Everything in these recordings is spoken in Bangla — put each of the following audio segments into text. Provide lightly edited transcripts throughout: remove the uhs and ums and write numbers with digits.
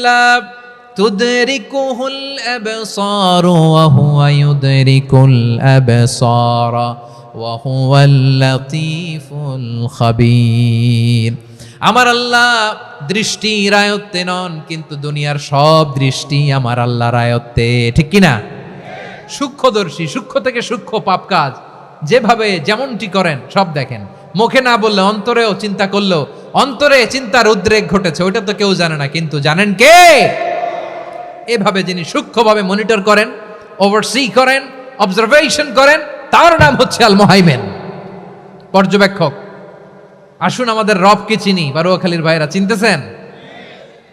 লা তুদরিকুহুল আবসারু ওয়া হুয়া ইউদরিকুল আবসারা ওয়া হুয়াল লাতীফুল খাবীর। আমার আল্লাহ দৃষ্টির আয়ত্তে নন, কিন্তু দুনিয়ার সব দৃষ্টি আমার আল্লাহর আয়ত্তে, ঠিক কিনা? সূক্ষ্মদর্শী, সূক্ষ্ম থেকে সূক্ষ্ম পাপ কাজ যেভাবে যেমনটি করেন সব দেখেন। মুখে না বললে অন্তরেও চিন্তা করলেও অন্তরে চিন্তার উদ্রেক ঘটেছে, ওইটা তো কেউ জানে না, কিন্তু জানেন কে? এভাবে যিনি সূক্ষ্মভাবে মনিটর করেন, ওভারসি করেন, অবজারভেশন করেন, তার নাম হচ্ছে আল মুহাইমিন, পর্যবেক্ষক। আসুন আমাদের রবকে চিনি। বারুয়াখালীর ভাইরা চিনতেছেন?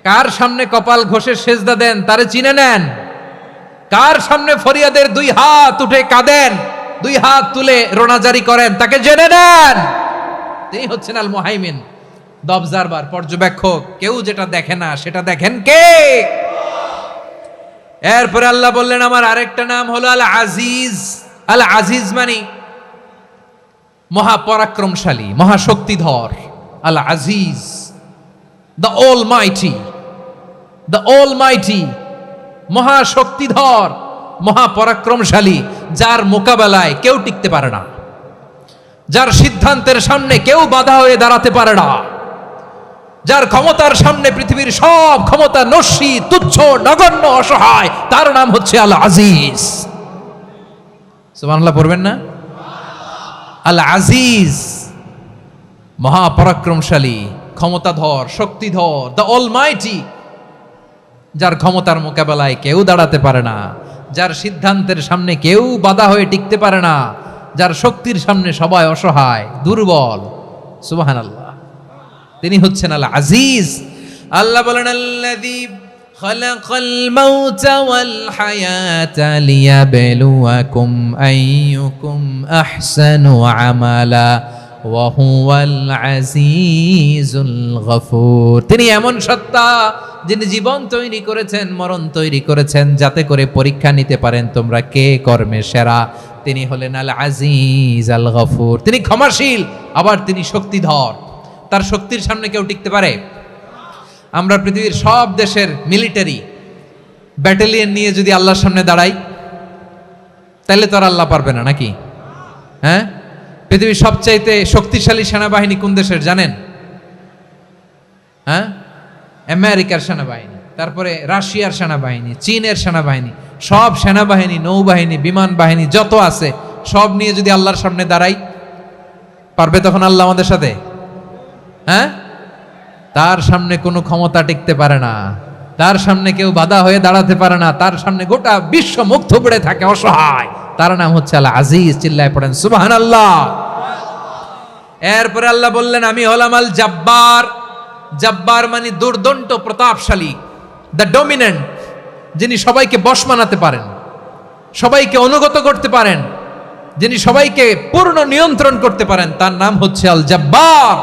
কার সামনে কপাল ঘষে সেজদা দেন তারে চিনে নেন। কার সামনে ফরিয়াদের দুই হাত উঠে কাঁদেন, দুই হাত তুলে রোনাজারি করেন, তাকে জেনে নেন। তিনি হচ্ছেন আল মুহাইমিন, দ্য অবজারভার, পর্যবেক্ষক। কেউ যেটা দেখে না সেটা দেখেন কে? এরপরে আল্লাহ বললেন আমার আরেকটা নাম হলো আল আজিজ। আল আজিজ মানে মহাপরাক্রমশালী, মহাশক্তিধর। আল আজিজ, দ্য অলমাইটি, দ্য অলমাইটি, মহাশক্তিধর, মহাপরাক্রমশালী, যার মোকাবেলায় কেউ টিকতে পারে না, যার সিদ্ধান্তের সামনে কেউ বাধা হয়ে দাঁড়াতে পারে না, যার ক্ষমতার সামনে পৃথিবীর সব ক্ষমতা নস্যি, তুচ্ছ, নগণ্য, অসহায়, তার নাম হচ্ছে আল আজিজ। সুবহানাল্লাহ পড়বেন না? আল আজিজ, মহাপরাক্রমশালী, ক্ষমতাধর, শক্তিধর, দ্য অলমাইটি, যার ক্ষমতার মোকাবেলায় কেউ দাঁড়াতে পারে না, যার সিদ্ধান্তের সামনে কেউ বাধা হয়ে টিকতে পারে না, যার শক্তির সামনে সবাই অসহায়, দুর্বল। সুবহানাল্লাহ, তিনি হচ্ছেন আল আজিজ। আল্লাহ বলেন আল্লাযী খালাকাল মাউতা ওয়াল হায়াতা লিয়াবলুয়াকুম আইয়ুকুম আহসানু আমালা ওয়া হুয়াল আজিজুল গফুর। তিনি এমন সত্তা যিনি জীবন তৈরি করেছেন, মরণ তৈরি করেছেন, যাতে করে পরীক্ষা নিতে পারেন তোমরা কে কর্মে সেরা। তিনি হলেন আল আজিজ আল গফুর। তিনি ক্ষমাশীল, আবার তিনি শক্তিধর। তার শক্তির সামনে কেউ টিকতে পারে? আমরা পৃথিবীর সব দেশের মিলিটারি ব্যাটালিয়ন নিয়ে যদি আল্লাহর সামনে দাঁড়াই, তাহলে তো আর আল্লাহ পারবে না, নাকি? হ্যাঁ, পৃথিবীর সবচাইতে শক্তিশালী সেনাবাহিনী কোন দেশের জানেন? হ্যাঁ, আমেরিকার সেনাবাহিনী, তারপরে রাশিয়ার সেনাবাহিনী, চীনের সেনাবাহিনী, সব সেনাবাহিনী, নৌবাহিনী, বিমান বাহিনী যত আছে সব নিয়ে যদি আল্লাহর সামনে দাঁড়াই, পারবে তখন আল্লাহ আমাদের সাথে? হ্যাঁ, তার সামনে কোনো ক্ষমতা টিকতে পারে না, তার সামনে কেউ বাধা হয়ে দাঁড়াতে পারে না, তার সামনে গোটা বিশ্ব মুখ থুবড়ে থাকে, অসহায়। তার নাম হচ্ছে আল আজিজ। চিল্লায় পড়েন সুবহানাল্লাহ। এরপরে আল্লাহ বললেন আমি হলাম আল জব্বার। জব্বার মানে দুর্দণ্ড, প্রতাপশালী, দ্য ডমিনেন্ট, যিনি সবাইকে বশ মানাতে পারেন, সবাইকে অনুগত করতে পারেন, যিনি সবাইকে পূর্ণ নিয়ন্ত্রণ করতে পারেন, তার নাম হচ্ছে আল জব্বার।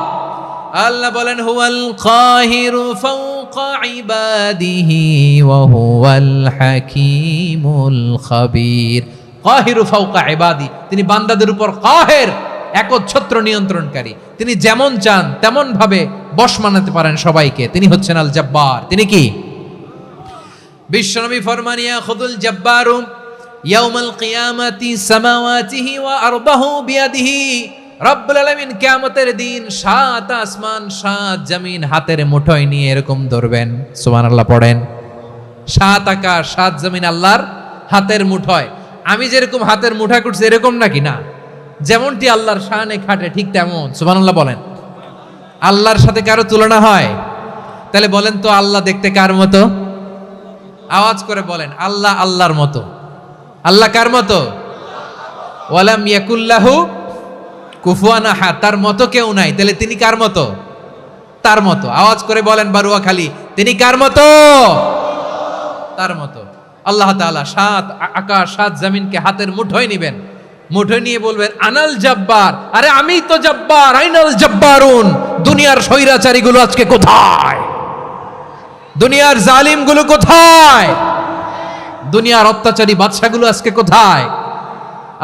আল্লাহ বলেন হুয়াল কাহিরু ফাওকা ইবাদিহি ওয়া হুয়াল হাকীমুল খাবীর। কাহিরু ফাওকা ইবাদি, তিনি বান্দাদের উপর কাহের, একচ্ছত্র নিয়ন্ত্রণকারী। তিনি যেমন চান তেমন ভাবে বশ মানাতে পারেন সবাইকে। তিনি হচ্ছেন আল জব্বার। তিনি কি? বিশ্বনবী ফরমান ইয়াখুদুল জব্বারু ইয়াউমাল কিয়ামাতি সামাওয়াতিহি ওয়া আরদাহু বিয়াদিহি। রব্বুল আলামিন কিয়ামতের দিন 7 আসমান 7 জমিন হাতের মুঠোয় নিয়ে এরকম ধরবেন। সুবহানাল্লাহ পড়েন। 7 আকাশ 7 জমিন আল্লাহর হাতের মুঠোয়। আমি যেরকম হাতের মুঠা করছি এরকম নাকি? না, যেমনটি আল্লাহর শানে খাটে ঠিক তেমন। সুবহানাল্লাহ বলেন। আল্লাহর সাথে কারো তুলনা হয়? তাহলে বলেন তো আল্লাহ দেখতে কার মতো? আওয়াজ করে বলেন, আল্লাহ আল্লাহর মতো। আল্লাহ কার মতো? ওয়ালাম ইয়াকুল্লাহু কুফুয়ান আহাদ, তার মতো কেউ নাই। তাহলে তিনি কার মতো? তার মতো। আওয়াজ করে বলেন বারুয়াখালী, তিনি কার মতো? তার মতো। আল্লাহ তাআলা 7 আকাশ 7 জমিনকে হাতের মুঠোয় নিবেন, মুঠোয় নিয়ে বলবেন আনাল জব্বার। আরে আমি তো জব্বার, আইনাল জব্বারুন। দুনিয়ার স্বৈরাচারীগুলো আজকে কোথায়? দুনিয়ার জালিমগুলো কোথায়? দুনিয়ার অত্যাচারী বাদশাগুলো আজকে কোথায়?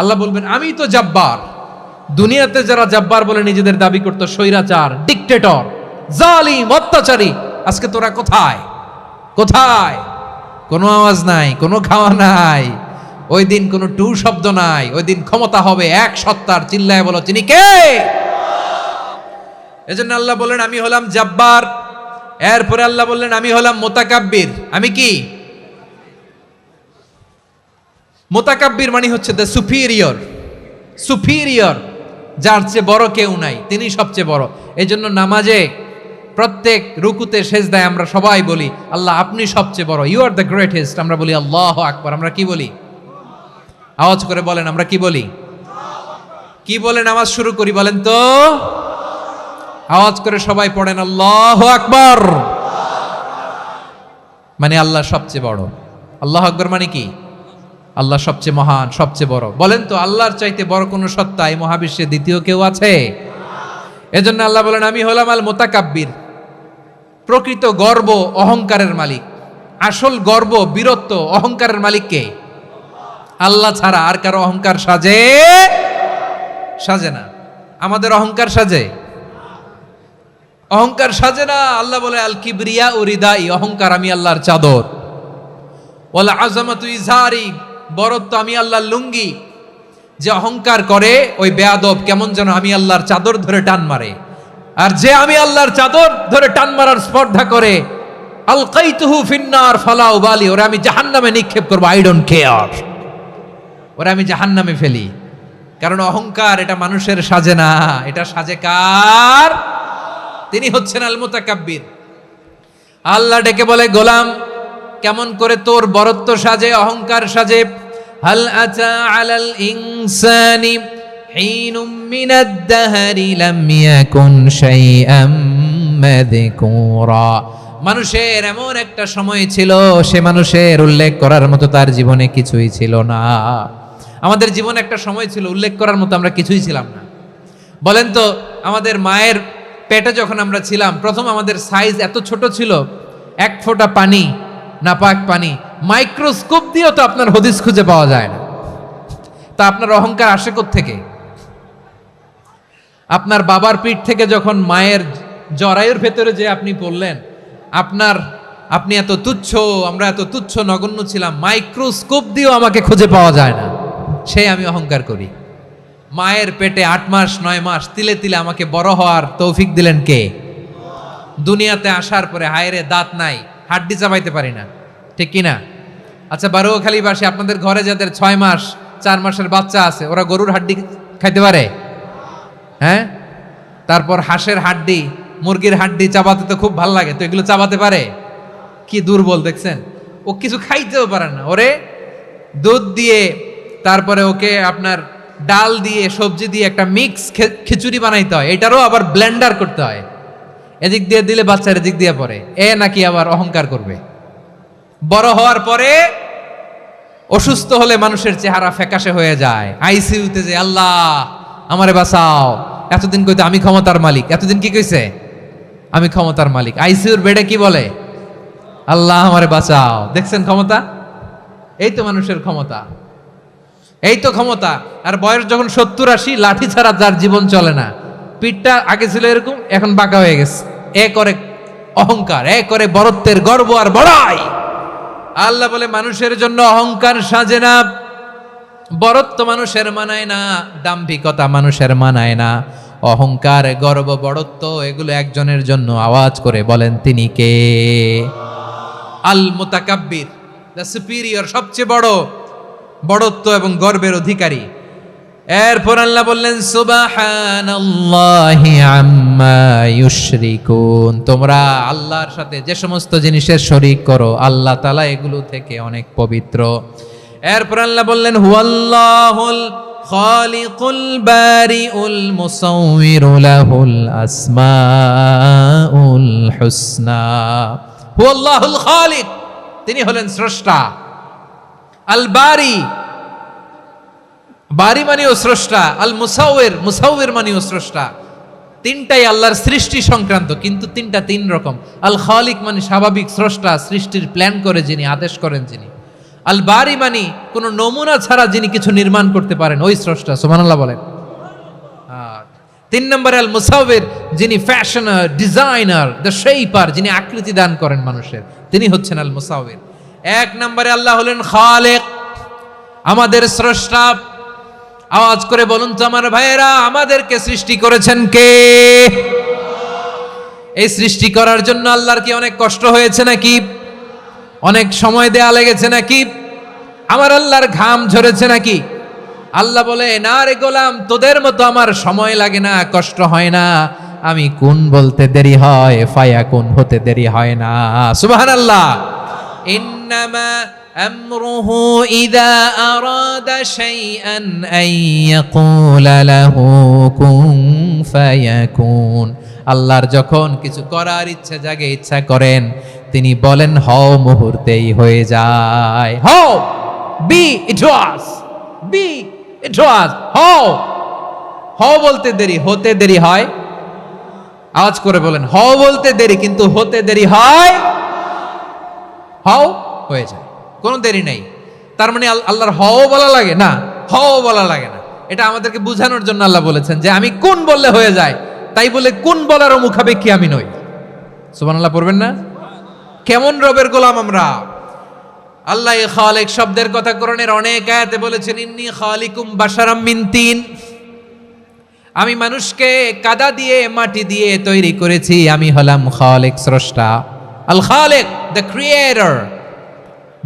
আল্লাহ বলবেন আমি তো জব্বার। দুনিয়াতে যারা জব্বার বলে নিজেদের দাবি করতো, স্বৈরাচার, ডিক্টেটর, জালিম, অত্যাচারী, আজকে তোরা কোথায়? কোথায়? কোনো আওয়াজ নাই, কোনো খাওয়া নাই, ওই দিন কোনো টু শব্দ নাই। ওই দিন ক্ষমতা হবে এক সত্তার। চিল্লায় বলো, তিনি কে? এজন্য আল্লাহ বললেন আমি হলাম জাব্বার। এরপরে আল্লাহ বললেন আমি হলাম মুতাকাব্বির। আমি কি? মুতাকাব্বির মানে হচ্ছে দ্য সুপিরিয়র। সুপিরিয়র, যার চেয়ে বড় কেউ নাই, তিনি সবচেয়ে বড়। এই জন্য নামাজে প্রত্যেক রুকুতে সেজদায় আমরা সবাই বলি আল্লাহ আপনি সবচেয়ে বড়, ইউ আর দ্য গ্রেটেস্ট। আমরা বলি আল্লাহু আকবার। আমরা কি বলি? আওয়াজ করে বলেন, আমরা কি বলি? কি বলে নামাজ শুরু করি বলেন তো? আওয়াজ করে সবাই পড়েন আল্লাহু আকবার। মানে আল্লাহ সবচেয়ে বড়। আল্লাহু আকবার মানে কি? আল্লাহ সবচেয়ে মহান, সবচেয়ে বড়। বলেন তো আল্লাহর চাইতে বড় কোন সত্তা এই মহাবিশ্বে দ্বিতীয় কেউ আছে? এজন্য আল্লাহ বলেন আমি হলাম আল মুতাকাব্বির। প্রকৃত গর্ব অহংকারের মালিক। আসল গর্ব, বীরত্ব, অহংকারের মালিক কে? আল্লাহ ছাড়া আর কারো অহংকার সাজে? সাজে না। আমাদের অহংকার সাজে? অহংকার সাজে না। আল্লাহ বলে আল কিবরিয়া উরিদাই, অহংকার আমি আল্লাহর চাদর। ওয়ালা আযামাতু ইজারি, বরত্ব আমি আল্লাহর লুঙ্গি। যে অহংকার করে ওই বেয়াদব কেমন যেন আমি আল্লাহর চাদর ধরে টান মারে। আর যে আমি আল্লাহর চাদর ধরে টান মারার স্পর্ধা করে আলকাইতুহু ফিন্নার ফালা উবালি, ওরা আমি জাহান্নামে নিক্ষেপ করবো, আই ডোন্ট কেয়ার। ওরা আমি জাহান্নামে ফেলি। কারণ অহংকার এটা মানুষের সাজে না, এটা সাজে কার? তিনি হচ্ছেন আল মুতাকাব্বির। আল্লাহ ডেকে বলে গোলাম কেমন করে তোর বরত্ব সাজে, অহংকার সাজে? হাল আতা আলাল ইনসানি হিনুম মিনাদ দাহরি লাম ইয়াকুন শাইআম মাযকুরা। মানুষের এমন একটা সময় ছিল, সে মানুষের উল্লেখ করার মতো তার জীবনে কিছুই ছিল না। আমাদের জীবনে একটা সময় ছিল উল্লেখ করার মতো আমরা কিছুই ছিলাম না। বলেন তো আমাদের মায়ের পেটে যখন আমরা ছিলাম, প্রথম আমাদের সাইজ এত ছোট ছিল, এক ফোঁটা পানি, নাপাক পানি, মাইক্রোস্কোপ দিয়েও তো আপনার হদিস খুঁজে পাওয়া যায় না। তা আপনার অহংকার আসে কোত্থেকে? আপনার বাবার পিঠ থেকে যখন মায়ের জরায়ুর ভেতরে যে আপনি পড়লেন, আপনি এত তুচ্ছ, আমরা এত তুচ্ছ নগণ্য ছিলাম, মাইক্রোস্কোপ দিয়েও আমাকে খুঁজে পাওয়া যায় না, সেই আমি অহংকার করি। মায়ের পেটে 8 মাস 9 মাস তিলে তিলে আমাকে বড় হওয়ার তৌফিক দিলেন কে? দুনিয়াতে আসার পরে হায়রে দাঁত নাই, হাড্ডি চাবাইতে পারি না, ঠিক কিনা? আচ্ছা বারোখালীবাসী, আপনাদের ঘরে যাদের 6 মাস 4 মাসের বাচ্চা আছে, ওরা গরুর হাড্ডি খাইতে পারে? হ্যাঁ। তারপর হাঁসের হাড্ডি, মুরগির হাড্ডি চাবাতে তো খুব ভালো লাগে, তো এগুলো চাবাতে পারে? কি দুর্বল দেখছেন, ও কিছু খাইতেও পারে না। ওরে দুধ দিয়ে, তারপরে ওকে আপনার ডাল দিয়ে, সবজি দিয়ে একটা মিক্স খিচুড়ি বানাইতে হয়, এটারও আবার ব্লেন্ডার করতে হয়। এদিক দিয়ে দিলে বাচ্চার এদিক দিয়ে পড়ে, এ নাকি আবার অহংকার করবে। বড় হওয়ার পরে অসুস্থ হলে মানুষের চেহারা ফ্যাকাশে হয়ে যায়, আইসিইউতে যে আল্লাহ আমারে বাঁচাও। এতদিন কইতে আমি ক্ষমতার মালিক, এতদিন কি কইছে? আমি ক্ষমতার মালিক। আইসিইউর বেডে কি বলে? আল্লাহ আমারে বাঁচাও। দেখছেন ক্ষমতা? এই তো মানুষের ক্ষমতা, এই তো ক্ষমতা। আর বয়স যখন 70-80, লাঠি ছাড়া যার জীবন চলে না। পিঠটা আগে ছিল এরকম, এখন বাঁকা হয়ে গেছে। এ করে অহংকার, এ করে বরত্বের গর্ব আর বড়াই। আল্লাহ বলে মানুষের জন্য অহংকার সাজে না, বরত্ব মানুষের মানায় না, দাম্ভিকতা মানুষের মানায় না। অহংকার, গর্ব, বড়ত্ব এগুলো একজনের জন্য। আওয়াজ করে বলেন তিনি কে? আল মুতাকাব্বির, দ্য সুপিরিয়র, সবচেয়ে বড়, বড়ত্ব এবং গর্বের অধিকারী। এরপর আল্লাহ বললেন সুবহানাল্লাহি আম্মা ইউশরিকুন। তোমরা আল্লাহর সাথে যে সমস্ত জিনিসের শরীক করো, আল্লাহ তাআলা এগুলো থেকে অনেক পবিত্র। এরপর আল্লাহ বললেন হুয়াল্লাহুল খালিকুল বারিউল মুসাউবিরু লাহুল আসমাউল হুসনা। হুয়াল্লাহুল খালিক, তিনি হলেন স্রষ্টা। আল বারি, বারি মানেও স্রষ্টা। আল মুসাউবির, মুসাউবির মানেও স্রষ্টা। তিনটাই আল্লাহর সৃষ্টি সংক্রান্ত, কিন্তু তিনটা তিন রকম। আল খালিক মানে স্বাভাবিক স্রষ্টা, সৃষ্টির প্ল্যান করে যিনি, আদেশ করেন যিনি। আল বারি মানে কোনো নমুনা ছাড়া যিনি কিছু নির্মাণ করতে পারেন, ওই স্রষ্টা। সুবহানাল্লাহ বলেন। তিন নম্বরে আল মুসাউবির, যিনি ফ্যাশনার, ডিজাইনার, দ্য শেপার, যিনি আকৃতি দান করেন মানুষের, তিনি হচ্ছেন আল মুসাউবির। এক নম্বরে আল্লাহ হলেন খালেক, আমাদের স্রষ্টা। আওয়াজ করে বলুন তো আমার ভাইয়েরা, আমাদেরকে সৃষ্টি করেছেন কে? এই সৃষ্টি করার জন্য আল্লাহর কি অনেক কষ্ট হয়েছে নাকি? অনেক সময় দেয়া লেগেছে নাকি? আমার আল্লাহর ঘাম ঝরেছে নাকি? আল্লাহ বলে, না রে গোলাম, তোদের মতো আমার সময় লাগে না, কষ্ট হয় না। আমি কোন বলতে দেরি হয়, ফায়াকুন হতে দেরি হয় না। সুবহানাল্লাহ। ইন্নামা আমরুহু ইযা আরাদা শাইআন আন ইয়াকুলা লাহু কুন ফায়াকুন। আল্লাহর যখন কিছু করার ইচ্ছা জাগে, ইচ্ছা করেন, তিনি বলেন হও, মুহূর্তেই হয়ে যায়। হও, বি ইট ওয়াজ, বি ইট ওয়াজ। হও, হও বলতে দেরি, হতে দেরি হয়। আওয়াজ করে বলেন, হও বলতে দেরি কিন্তু হতে দেরি হয়। হও হয়ে যায়, কোনো দেরি নেই। তার মানে আল্লাহর হও বলা লাগে না, হও বলা লাগে না। এটা আমাদেরকে বোঝানোর জন্য আল্লাহ বলেছেন যে আমি কোন বললে হয়ে যায়, তাই বলে কোন বলারও মুখাপেক্ষী আমি নই। সুবহানাল্লাহ পড়বেন না? কেমন রবের গোলাম আমরা। আল্লাহ খালিক শব্দের কথা কোরআনের অনেক আয়াতে বলেছেন, ইন্নী খালিকুম বাশারাম মিন তিন, আমি মানুষকে কাদা দিয়ে মাটি দিয়ে তৈরি করেছি, আমি হলাম খালিক, স্রষ্টা। আল খালিক, দ্য ক্রিয়েটর,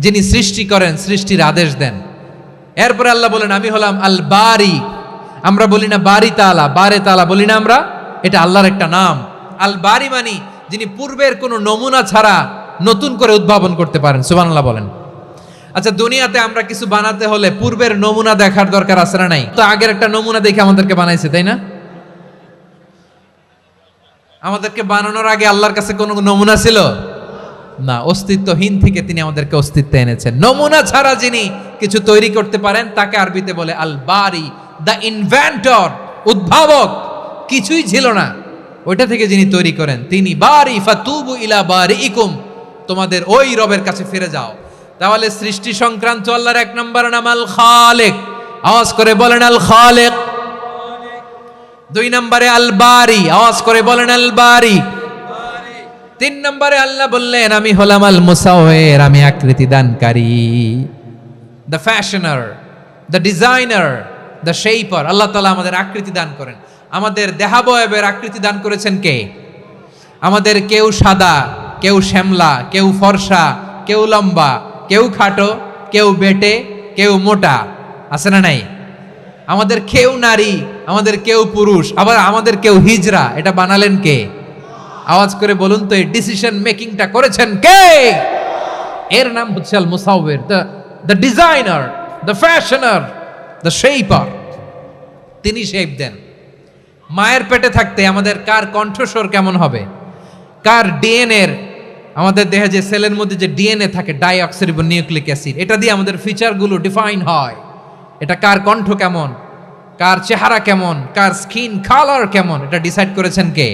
যিনি সৃষ্টি করেন, সৃষ্টির আদেশ দেন। এরপরে আল্লাহ বলেন আমি হলাম আল বারি। আমরা বলি না বারি তাআলা, বারে তাআলা বলি না আমরা, এটা আল্লাহর একটা নাম। আল বারি মানে যিনি পূর্বের কোনো নমুনা ছাড়া নতুন করে উদ্ভাবন করতে পারেন। সুবহানাল্লাহ বলেন। আচ্ছা, দুনিয়াতে আমরা কিছু বানাতে হলে পূর্বের নমুনা দেখার দরকার আছে না নাই? তো আগের একটা নমুনা দেখে আমাদেরকে বানাইছে, তাই না? আমাদেরকে বানানোর আগে আল্লাহর কাছে কোনো নমুনা ছিল না, অস্তিত্বহীন থেকে তিনি আমাদেরকে অস্তিত্বে এনেছেন। নমুনা ছাড়া যিনি কিছু তৈরি করতে পারেন তাকে আরবিতে বলে আল বারি, দ্য ইনভেন্টর, উদ্ভাবক। কিছুই ছিল না, ওইটা থেকে যিনি তৈরি করেন তিনি বারি। ফাতুবু ইলা বারিইকুম, তোমাদের ওই রবের কাছে ফিরে যাও। তাহলে সৃষ্টি সংক্রান্ত আল্লাহর এক নম্বর নাম আল খালিক। আওয়াজ করে বলেন আল খালিক। দুই নম্বরে আল বারি, আওয়াজ করে বলেন আল বারি। তিন নম্বরে আল্লাহ বললেন আমি হলাম আল মুসাওয়ির, আমি আকৃতি দানকারী, the fashioner, the designer, the shaper. Allah তাআলা আমাদের আকৃতি দান করেন। আমাদের দেহাবয়বের আকৃতি দান করেছেন কে? আমাদের কেউ সাদা, কেউ শ্যামলা, কেউ ফর্সা, কেউ লম্বা, কেউ খাটো, কেউ বেটে, কেউ মোটা, আছে না নাই? আমাদের কেউ নারী, আমাদের কেউ পুরুষ, আবার আমাদের কেউ হিজড়া। এটা বানালেন কে? আওয়াজ করে বলুন তো, এই ডিসিশন মেকিংটা করেছেন কে? এর নাম হচ্ছে আল মুসাওয়ির, the designer, the fashioner, the shaper. তিনি শেপ দেন। মায়ের পেটে থাকতে আমাদের কার কণ্ঠস্বর কেমন হবে, কার ডিএনএ, আমাদের দেহে যে সেলের মধ্যে যে ডিএনএ থাকে, ডাইঅক্সিরিবো নিউক্লিক অ্যাসিড, এটা দিয়ে আমাদের ফিচারগুলো ডিফাইন হয়। এটা কার কণ্ঠ কেমন, কার চেহারা কেমন, কার স্কিন কালার কেমন, এটা ডিসাইড করেছেন কে?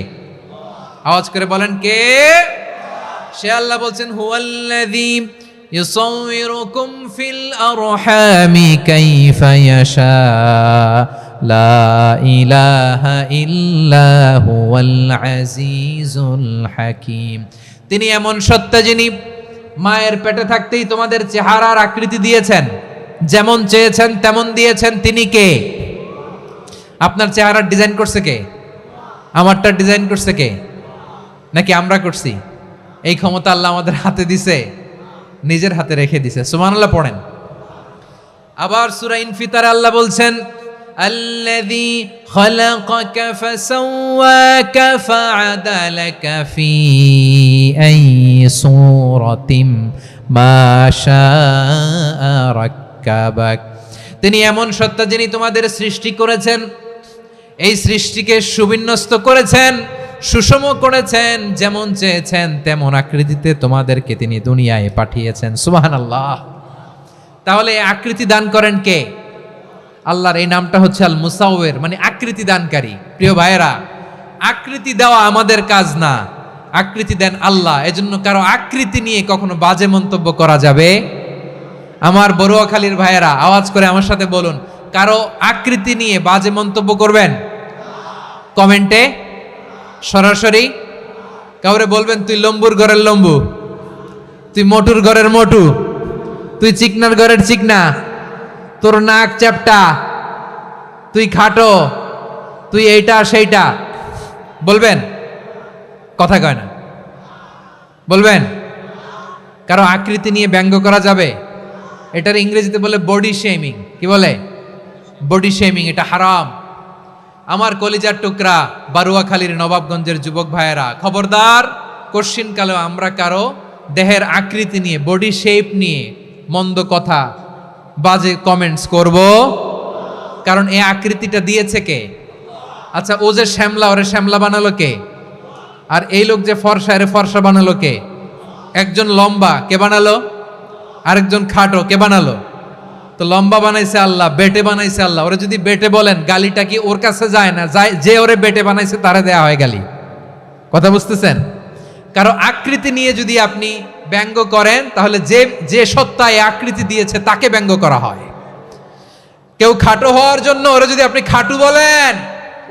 আওয়াজ করে বলেন কে? সে আল্লাহ বলছেন হুয়াল্লাযী ইউসাউয়িরুকুম ফিল আরহামি কাইফা ইয়াশা লা ইলাহা ইল্লা হুয়াল আজিজুল হাকীম। তিনি এমন সত্তা যিনি মায়ের পেটে থাকতেই তোমাদের চেহারার আকৃতি দিয়েছেন, যেমন চেয়েছেন তেমন দিয়েছেন। তিনি কে? আপনার চেহারার ডিজাইন করছে কে? আমারটা ডিজাইন করছে কে? নাকি আমরা করছি? এই ক্ষমতা আল্লাহ আমাদের হাতে দিছে, নিজের হাতে রেখে দিছে। সুবহানাল্লাহ পড়েন। আবার সূরা ইনফিতারে আল্লাহ বলছেন আল্লাযী খালাকাকা ফাসাওয়াকা ফাআদালাকা ফি আইয়ি সূরাতিন মা শাআ রাক্কাবাক। তিনি এমন সত্তা যিনি তোমাদের সৃষ্টি করেছেন, এই সৃষ্টিকে সুবিন্যস্ত করেছেন, সুষম করেছেন, যেমন চেয়েছেন তেমন আকৃতিতে তোমাদেরকে তিনি দুনিয়ায় পাঠিয়েছেন। সুবহানাল্লাহ। তাহলে আকৃতি দান করেন কে? আল্লাহর এই নামটা হচ্ছে আল মুসাওয়ির, মানে আকৃতি দানকারী। প্রিয় ভাইয়েরা, আকৃতি দেওয়া আমাদের কাজ না, আকৃতি দেন আল্লাহ। এজন্য কারো আকৃতি নিয়ে কখনো বাজে মন্তব্য করা যাবে। আমার বড়ুয়াখালীর ভাইয়েরা আওয়াজ করে আমার সাথে বলুন, কারো আকৃতি নিয়ে বাজে মন্তব্য করবেন? কমেন্টে, সরাসরি কাউরে বলবেন তুই লম্বুর ঘরের লম্বু, তুই মোটুর ঘরের মোটু, তুই চিকনার ঘরের চিকনা, তোর নাক চ্যাপটা, তুই খাটো, তুই এইটা সেইটা বলবেন? কথা কয় না, বলবেন? কারো আকৃতি নিয়ে ব্যঙ্গ করা যাবে? এটার ইংরেজিতে বলে বডি শেমিং। কি বলে? Body shaming. এটা হারাম। আমার কলিজার টুকরা বারুয়াখালীর নবাবগঞ্জের যুবক ভাইয়েরা, খবরদার, কোশ্চিনকালেও আমরা কারো দেহের আকৃতি নিয়ে, বডি শেপ নিয়ে মন্দ কথা, বাজে কমেন্টস করব, কারণ এই আকৃতিটা দিয়েছে কে? আচ্ছা, ও যে শ্যামলা, ওরে শ্যামলা বানালো কে? আর এই লোক যে ফর্সা, এরে ফর্সা বানালো কে? একজন লম্বা, কে বানালো? আরেকজন খাটো, কে বানালো? তো লম্বা বানাইছে আল্লাহ, বেটে বানাইছে আল্লাহ। ওরা যদি বেটে বলেন, গালিটা কি ওর কাছে যায় না? যায়। যে ওরে বেটে বানাইছে তারে দেয়া হয় গালি। কথা বুঝতেছেন? কারো আকৃতি নিয়ে যদি আপনি ব্যঙ্গ করেন, তাহলে যে যে সত্তা এই আকৃতি দিয়েছে তাকে ব্যঙ্গ করা হয়। কেউ খাটো হওয়ার জন্য ওরা যদি আপনি খাটু বলেন,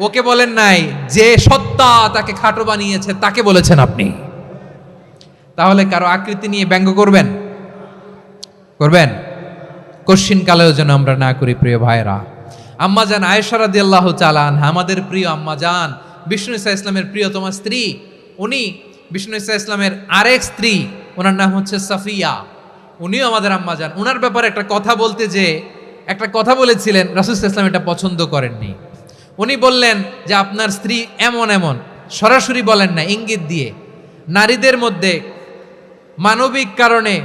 ওকে বলেন নাই, যে সত্তা তাকে খাটো বানিয়েছে তাকে বলেছেন আপনি। তাহলে কারো আকৃতি নিয়ে ব্যঙ্গ করবেন? করবেন? কোশ্চিন কালেও যেন আমরা না করি। প্রিয় ভাইরা, আম্মাজান আয়েশা রাদিয়াল্লাহু তাআলা আনহা, আমাদের প্রিয় আম্মাজান, বিষ্ণু ঈসা ইসলামের প্রিয়তমা স্ত্রী, উনি বিষ্ণু ঈসা ইসলামের আরেক স্ত্রী, ওনার নাম হচ্ছে সাফিয়া, উনিও আমাদের আম্মাজান। ওনার ব্যাপারে একটা কথা বলতে যে একটা কথা বলেছিলেন, রাসূল সাল্লাল্লাহু আলাইহি ওয়াসাল্লাম এটা পছন্দ করেননি। উনি বললেন যে আপনার স্ত্রী এমন এমন, সরাসরি বলেন না, ইঙ্গিত দিয়ে। নারীদের মধ্যে মানবিক কারণে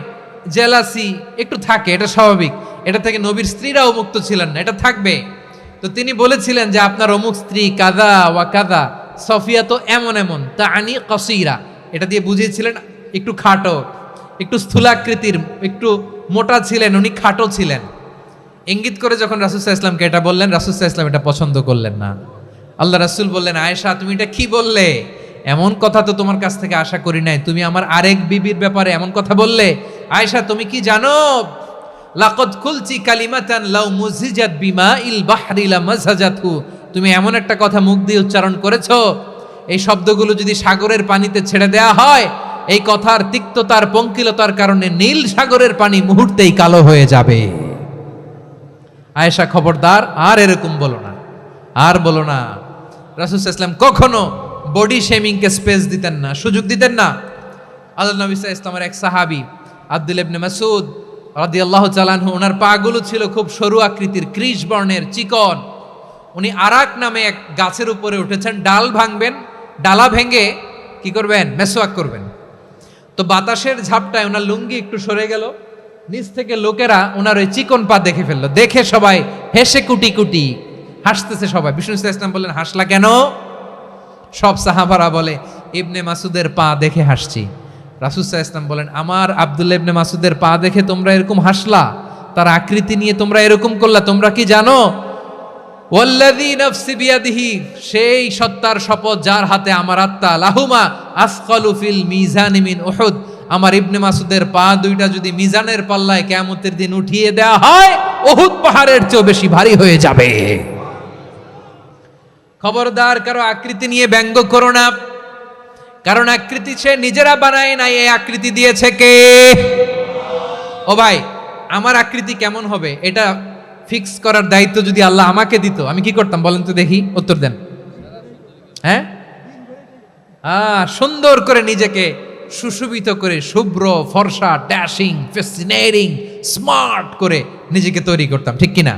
জেলাসি একটু থাকে, এটা স্বাভাবিক। এটা থেকে নবীর স্ত্রীরাও মুক্ত ছিলেন না, এটা থাকবে। তো তিনি বলেছিলেন যে আপনার অমুক স্ত্রী কাদা ওয়া কাদা, সফিয়া তো এমন এমন, তা আনি কসিরা, এটা দিয়ে বুঝিয়েছিলেন একটু খাটো, একটু স্থূলাকৃতির, একটু মোটা ছিলেন, উনি খাটো ছিলেন। ইঙ্গিত করে যখন রাসূল সাল্লাল্লাহু আলাইহি ওয়াসাল্লামকে এটা বললেন, রাসূল সাল্লাল্লাহু আলাইহি ওয়াসাল্লাম এটা পছন্দ করলেন না। আল্লাহ রাসূল বললেন, আয়েশা তুমি এটা কি বললে? এমন কথা তো তোমার কাছ থেকে আশা করি নাই, তুমি আমার আরেক বিবির ব্যাপারে এমন কথা বললে। আয়েশা তুমি কি জানো, লাকাদ কুলতি কালিমাতান লাউ মুজিজাত বিমাইল বাহরি লামাজাজাতহু, তুমি এমন একটা কথা মুখ দিয়ে উচ্চারণ করেছো, এই শব্দগুলো যদি সাগরের পানিতে ছেড়ে দেয়া হয়, এই কথার তিক্ততার, পঙ্কিলতার কারণে নীল সাগরের পানি মুহূর্তেই কালো হয়ে যাবে। আয়েশা খবরদার, আর এরকম বলো না, আর বলো না। রাসূল সাল্লাল্লাহু আলাইহি ওয়াসাল্লাম কখনো বডি শেমিংকে স্পেস দিতেন না, সুযোগ দিতেন না। আল্লাহ নবী সাল্লাল্লাহু আলাইহি ওয়াসাল্লামের এক সাহাবী আব্দুল্লাহ ইবনে মাসউদ রাদিয়াল্লাহু তাআলা আনহু, ওনার পাগুলো ছিল খুব সরু আকৃতির, কৃশ বর্ণের, চিকন। উনি আরাক নামে এক গাছের উপরে উঠেছেন, ডাল ভাঙবেন, ডালা ভেঙে কি করবেন? মেসওয়াক করবেন। তো বাতাসের ঝাপটায় ওনার লুঙ্গি একটু সরে গেল, নিচ থেকে লোকেরা ওনার ওই চিকন পা দেখে ফেললো। দেখে সবাই হেসে কুটি কুটি হাসতেছে সবাই। বিষ্ণু ইসলাম বললেন, হাসলা কেন? সব সাহাবারা বলে, ইবনে মাসুদের পা দেখে হাসছি। রাসূল সাল্লাল্লাহু আলাইহি ওয়াসাল্লাম বলেন, আমার আব্দুল্লাহ ইবনে মাসুদের পা দেখে তোমরা এরকম হাসলা, তার আকৃতি নিয়ে তোমরা এরকম করলা, তোমরা কি জানো? ওয়াল্লাযী নাফসি বিয়াদিহি, সেই সত্তার শপথ যার হাতে আমার আত্মা, লাহুমা আসকালু ফিল মিজানি মিন উহুদ, আমার ইবনে মাসুদের পা দুইটা যদি মিজানের পাল্লায় কিয়ামতের দিন উঠিয়ে দেওয়া হয়, উহুদ পাহাড়ের চেয়ে বেশি ভারী হয়ে যাবে। খবরদার, কারো আকৃতি নিয়ে ব্যঙ্গ করো না, কারণ আকৃতি সে নিজেরা বানায় নাই, এই আকৃতি দিয়েছে কে? ও ভাই, আমার আকৃতি কেমন হবে এটা ফিক্স করার দায়িত্ব যদি আল্লাহ আমাকে দিত, আমি কি করতাম বলেন তো দেখি, উত্তর দেন। হ্যাঁ, সুন্দর করে নিজেকে সুশোভিত করে, শুভ্র, ফর্সা, ড্যাশিং, ফ্যাসিনেটিং, স্মার্ট করে নিজেকে তৈরি করতাম, ঠিক কিনা?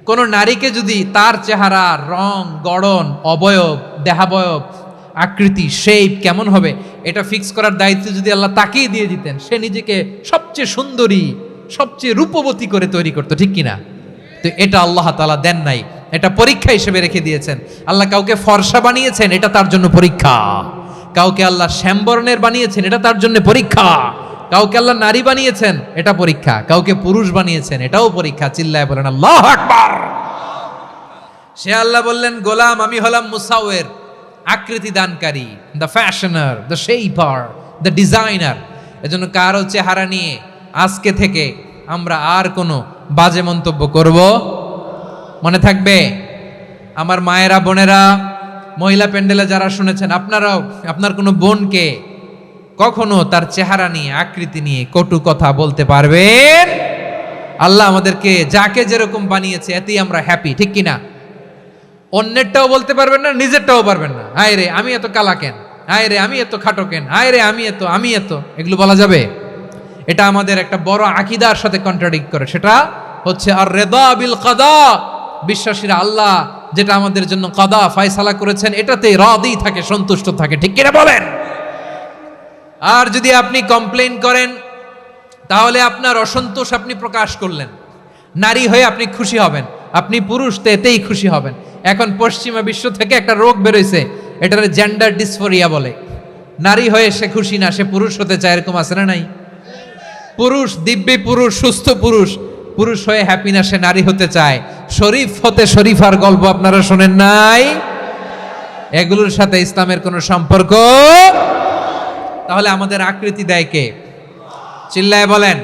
কোন নারীকে যদি তার চেহারা, রং, গড়ন, অবয়ব, দেহাবয়ব, আকৃতি, শেপ কেমন হবে এটা ফিক্স করার দায়িত্ব যদি আল্লাহ তাকেই দিয়ে দিতেন, সে নিজেকে সবচেয়ে সুন্দরী, সবচেয়ে রূপবতী করে তৈরি করতো, ঠিক কিনা? তো এটা আল্লাহ তাআলা দেন নাই, এটা পরীক্ষা হিসেবে রেখে দিয়েছেন। আল্লাহ কাউকে ফর্সা বানিয়েছেন, এটা তার জন্য পরীক্ষা। কাউকে আল্লাহ শ্যামবর্ণের বানিয়েছেন, এটা তার জন্য পরীক্ষা। কাউকে আল্লাহ নারী বানিয়েছেন, এটা পরীক্ষা। কাউকে পুরুষ বানিয়েছেন, এটাও পরীক্ষা। চিল্লায় বলেন আল্লাহু আকবার। সে আল্লাহ বললেন, গোলাম আমি হলাম মুসাওয়ির, আকৃতি দানকারী, the fashioner, the shaper, the designer. এজন্য কারো চেহারা নিয়ে আজকে থেকে আমরা আর কোনো বাজে মন্তব্য করব, মনে থাকবে। আমার মায়েরা, বোনেরা, মহিলা প্যান্ডেলে যারা শুনেছেন, আপনারাও আপনার কোনো বোনকে কখনো তার চেহারা নিয়ে, আকৃতি নিয়ে কটু কথা বলতে পারবেন? আল্লাহ আমাদেরকে যাকে যেরকম বানিয়েছে এতেই আমরা হ্যাপি, ঠিক কিনা? অন্যেরটাও বলতে পারবেন না, নিজেরটাও পারবেন না। আয় রে আমি এত কালা কেন, আয় রে আমি এত খাটো কেন, আয় রে আমি এত, এগুলো বলা যাবে? এটা আমাদের একটা বড় আকীদার সাথে কন্ট্রাডিক্ট করে। সেটা হচ্ছে আর রিদা বিল কাদা, বিশ্বাসীরা আল্লাহ যেটা আমাদের জন্য কাদা ফয়সালা করেছেন এটাতে রাদি থাকে, সন্তুষ্ট থাকে, ঠিক কিনা বলেন? আর যদি আপনি কমপ্লেইন করেন তাহলে আপনার অসন্তোষ আপনি প্রকাশ করলেন। নারী হয়ে আপনি খুশি হবেন, আপনি পুরুষ তো এতেই খুশি হবেন। এখন পশ্চিমা বিশ্ব থেকে একটা রোগ বেরোইছে, এটার জেন্ডার ডিসফোরিয়া বলে। নারী হয়ে সে খুশি না, সে পুরুষ হতে চায়, এরকম আছে না নাই? পুরুষ, দিব্যি পুরুষ, সুস্থ পুরুষ, পুরুষ হয়ে হ্যাপি না, সে নারী হতে চায়। শরীফ হতে শরীফার গল্প আপনারা শোনেন নাই? এগুলোর সাথে ইসলামের কোনো সম্পর্ক? তাহলে আমাদের আকৃতি দেয় কে? চিল্লায় বলেন।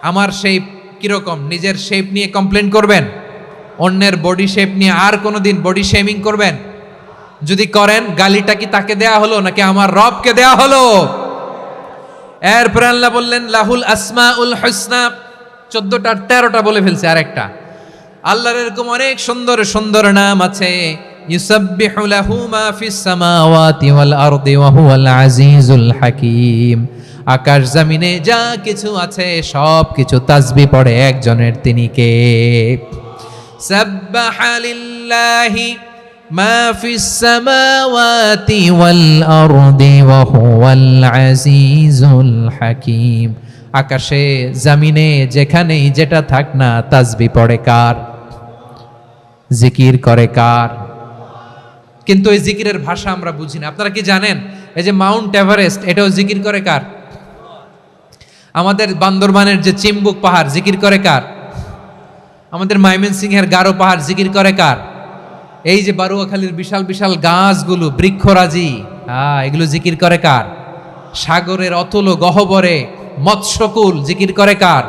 আমার শেপ কিরকম, নিজের শেপ নিয়ে কমপ্লেন করবেন? অন্যের বডি শেপ নিয়ে আর কোনোদিন বডি শেমিং করবেন? যদি করেন, গালিটা কি তাকে দেয়া হলো নাকি আমার রবকে দেয়া হলো? এরপরে আল্লাহ বললেন লাহুল আসমাউল হুসনা, 14টা 13টা বলে ফেলছে, আর একটা। আল্লাহর এরকম অনেক সুন্দর সুন্দর নাম আছে। ইউসাব্বিহু লাহু মা ফিস সামাওয়াতি ওয়াল আরদি ওয়া হুয়াল আজিজুল হাকীম। আকাশ জমিনে যা কিছু আছে সব কিছু তাসবিহ পড়ে একজনের, তিনি কে? সাব্বাহা লিল্লাহি মা ফিস সামাওয়াতি ওয়াল আরদি ওয়া হুয়াল আজিজুল হাকীম। আকাশে জমিনে যেখানেই যেটা থাক না, তাসবিহ পড়ে কার? জিকির করে কার? কিন্তু এই জিকিরের ভাষা আমরা বুঝি না। আপনারা কি জানেন এই যে মাউন্ট এভারেস্ট, এটাও জিকির করে কার? আমাদের বান্দরবানের যে চিম্বুক পাহাড়, জিকির করে কার? আমাদের ময়মনসিংহের গারো পাহাড়, জিকির করে কার? এই যে বারুয়াখালীর বিশাল বিশাল গাছগুলো, বৃক্ষরাজি, এগুলো জিকির করে কার? সাগরের অতল গহ্বরে মৎস্যকুল, জিকির করে কার?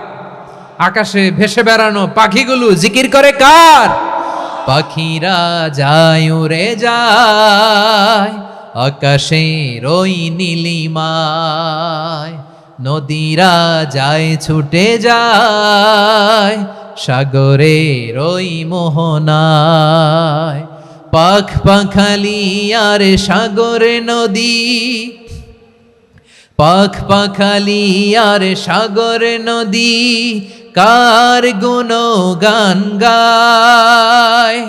আকাশে ভেসে বেড়ানো পাখিগুলো, জিকির করে কার? পাখিরা যায় উড়ে যায় আকাশের ওই নীলিমায়, নদীরা যায় ছুটে যায় সাগরের ওই মোহনায়। পাখ পাখালি আর সাগরে নদী, পাখ পাখালি আর সাগরে নদী, কার গুণগান গায়।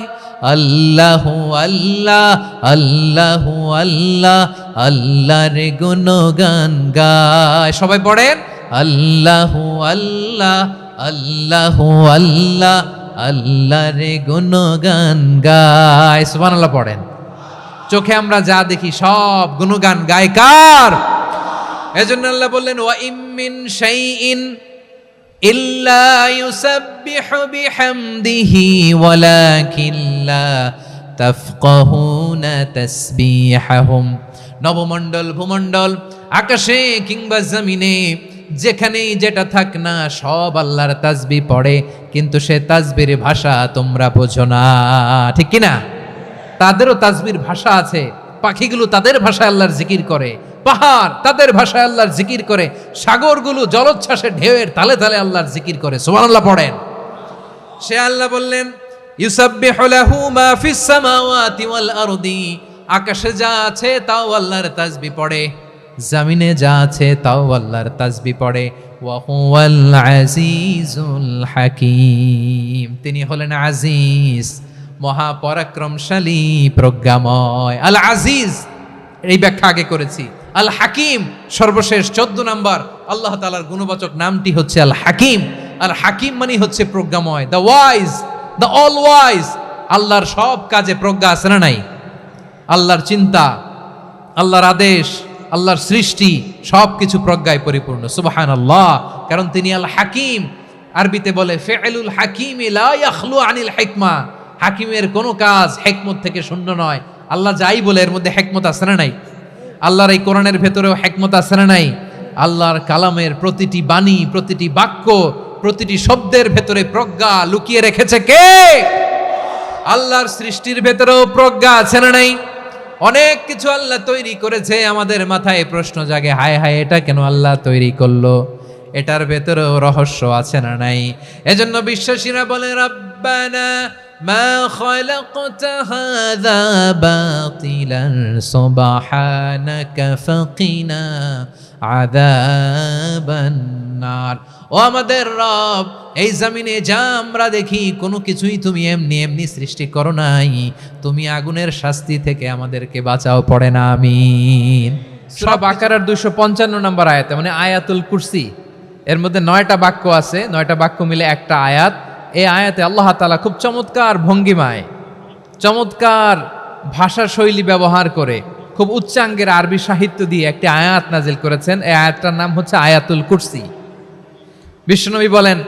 আল্লাহু আল্লাহ আল্লাহু আল্লাহ, আল্লাহর গুণগান গায়। সবাই পড়েন আল্লাহু আল্লাহ আল্লাহু আল্লাহ, আল্লাহর গুণগান গায়। সুবহানাল্লাহ পড়েন। চোখে আমরা যা দেখি সব গুণগান গায় কার? এজন্য আল্লাহ বললেন ওয়া ইম মিন শাইইন ইল্লা ইউসাব্বিহু বিহামদিহি ওয়ালাকিন লা তাফকাহুনা তাসবিহাহুম। নবমণ্ডল, ভূমণ্ডল, আকাশে কিংবা জমিনে যেখানেই যেটা থাক না, সব আল্লাহর তাসবিহ পড়ে, কিন্তু সে তাসবির ভাষা তোমরা বোঝো না, ঠিক কিনা? তাদেরও তাসবির ভাষা আছে। পাখিগুলো তাদের ভাষায় আল্লাহর জিকির করে, পাহাড় তাদের ভাষায় আল্লাহর জিকির করে, সাগরগুলো জলোচ্ছ্বাসের ঢেউয়ের তালে তালে আল্লাহর জিকির করে। সুবহানাল্লাহ পড়েন। সে আল্লাহ বললেন ইউসাব্বিহু লাহু মা ফিস সামাওয়াতি ওয়াল আরদি, আকাশে যা আছে তাও আল্লাহর তাসবিহ পড়ে, জমিনে যা আছে তাও আল্লাহর তাসবিহ পড়ে। ওয়া হুয়াল আজিজুল হাকীম, তিনি হলেন আজিজ, মহাপরাক্রমশালী, প্রজ্ঞাময়। আল আজিজ এই ব্যাখ্যা আগে করেছি। আল হাকিম সর্বশেষ 14 নম্বর আল্লাহ তাআলার গুণবাচক নামটি হচ্ছে আল হাকিম। আল হাকিম মানে হচ্ছে প্রজ্ঞাময়, the wise, the all wise. আল্লাহর সব কাজে প্রজ্ঞা আছে না নাই? আল্লাহর চিন্তা, আল্লাহর আদেশ, আল্লাহর সৃষ্টি সব কিছু প্রজ্ঞায় পরিপূর্ণ। সুবহানাল্লাহ, কারণ তিনি আল হাকিম। আরবিতে বলে ফিআলুল হাকিম লা ইয়াখলু আনিল হিকমা, হাকিমের কোনো কাজ হিকমত থেকে শূন্য নয়। আল্লাহ যাই বলে এর মধ্যে হিকমত আছে না নাই? আল্লাহর এই কোরআনের ভেতরেও হিকমত আছে না নাই? আল্লাহর কালামের প্রতিটি বাণী, প্রতিটি বাক্য, প্রতিটি শব্দের ভেতরে প্রজ্ঞা লুকিয়ে রেখেছে কে? আল্লাহর সৃষ্টির ভেতরেও প্রজ্ঞা আছে না নাই? অনেক কিছু আল্লাহ তৈরি করেছে, আমাদের মাথায় প্রশ্ন জাগে, হায় হায় এটা কেন আল্লাহ তৈরি করলো? এটার ভেতরেও রহস্য আছে না নাই? এজন্য বিশ্বাসীরা বলে, রব্বানা মা খালাকতা হাযা বাতিলান সুবহানাকা ফাকিনা আযাবান নার। ও আমাদের রব, এই জমিনে যা আমরা দেখি কোনো কিছুই তুমি এমনি এমনি সৃষ্টি করো নাই, তুমি আগুনের শাস্তি থেকে আমাদেরকে বাঁচাও, পড়ে না আমিন। সূরা বাকারার 255 নম্বর আয়াতে, মানে আয়াতুল কুরসি, এর মধ্যে 9টা বাক্য আছে, 9টা বাক্য মিলে একটা আয়াত। এই আয়াতে আল্লাহ তাআলা খুব চমৎকার ভঙ্গিমায়, চমৎকার ভাষা শৈলী ব্যবহার করে, খুব উচ্চাঙ্গের আরবি সাহিত্য দিয়ে একটি আয়াত নাজিল করেছেন। এই আয়াতটার নাম হচ্ছে আয়াতুল কুরসি। বিশ্বনবী বলেন,